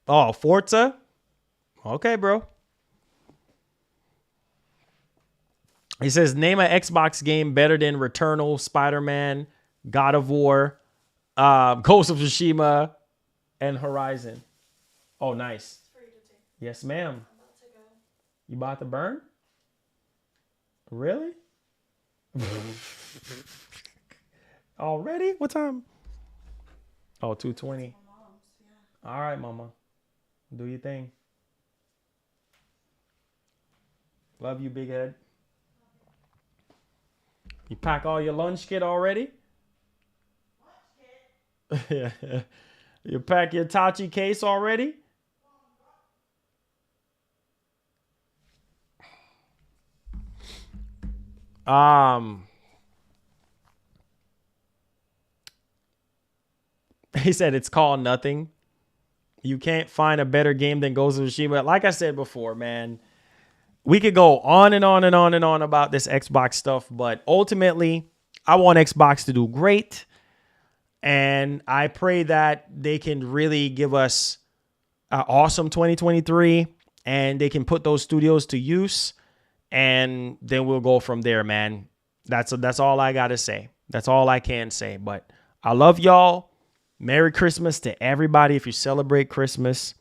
Oh, Forza? Okay, bro. He says, name an Xbox game better than Returnal, Spider-Man, God of War, Ghost of Tsushima, and Horizon. Oh, nice. Yes, ma'am. You about to burn? Really? Already? What time? Oh, 2:20. All right, mama. Do your thing. Love you, big head. You pack all your lunch kit already? Yeah. You pack your Tachi case already? He said it's called nothing. You can't find a better game than Ghost of Tsushima. Like I said before, man, we could go on and on and on and on about this Xbox stuff, but ultimately, I want Xbox to do great. And I pray that they can really give us an awesome 2023 and they can put those studios to use. And then we'll go from there, man. That's all I got to say. That's all I can say. But I love y'all. Merry Christmas to everybody if you celebrate Christmas.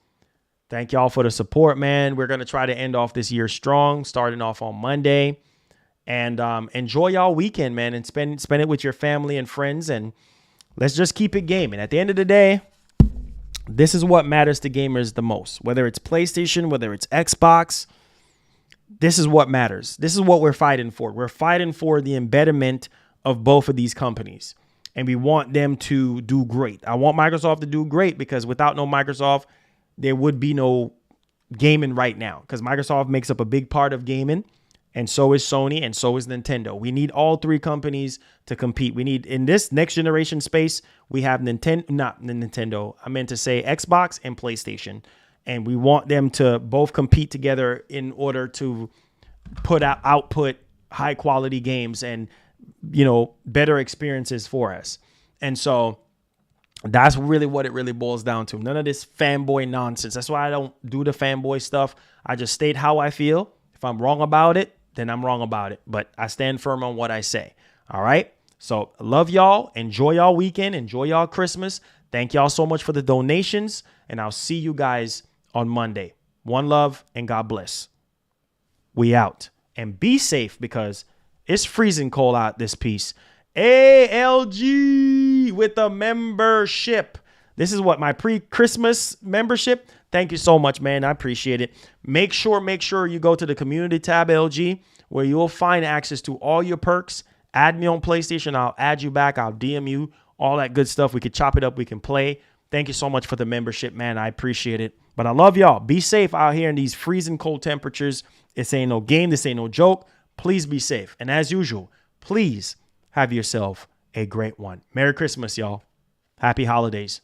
Thank y'all for the support, man. We're going to try to end off this year strong, starting off on Monday. And enjoy y'all weekend, man, and spend it with your family and friends. And let's just keep it gaming. At the end of the day, this is what matters to gamers the most. Whether it's PlayStation, whether it's Xbox, this is what matters. This is what we're fighting for. We're fighting for the embedment of both of these companies. And we want them to do great. I want Microsoft to do great because without no Microsoft, there would be no gaming right now. Because Microsoft makes up a big part of gaming. And so is Sony and so is Nintendo. We need all three companies to compete. We need, in this next generation space, we have Nintendo. I meant to say Xbox and PlayStation. And we want them to both compete together in order to output high quality games and, better experiences for us. And so that's really what it really boils down to. None of this fanboy nonsense. That's why I don't do the fanboy stuff. I just state how I feel. If I'm wrong about it, then I'm wrong about it. But I stand firm on what I say. All right. So love y'all. Enjoy y'all weekend. Enjoy y'all Christmas. Thank y'all so much for the donations. And I'll see you guys on Monday. One love and God bless. We out. And be safe because it's freezing cold out this piece. ALG with a membership. This is what my pre-Christmas membership. Thank you so much, man. I appreciate it. Make sure you go to the community tab, LG, where you'll find access to all your perks. Add me on PlayStation. I'll add you back. I'll DM you. All that good stuff. We can chop it up. We can play. Thank you so much for the membership, man. I appreciate it. But I love y'all. Be safe out here in these freezing cold temperatures. This ain't no game. This ain't no joke. Please be safe. And as usual, please have yourself a great one. Merry Christmas, y'all. Happy holidays.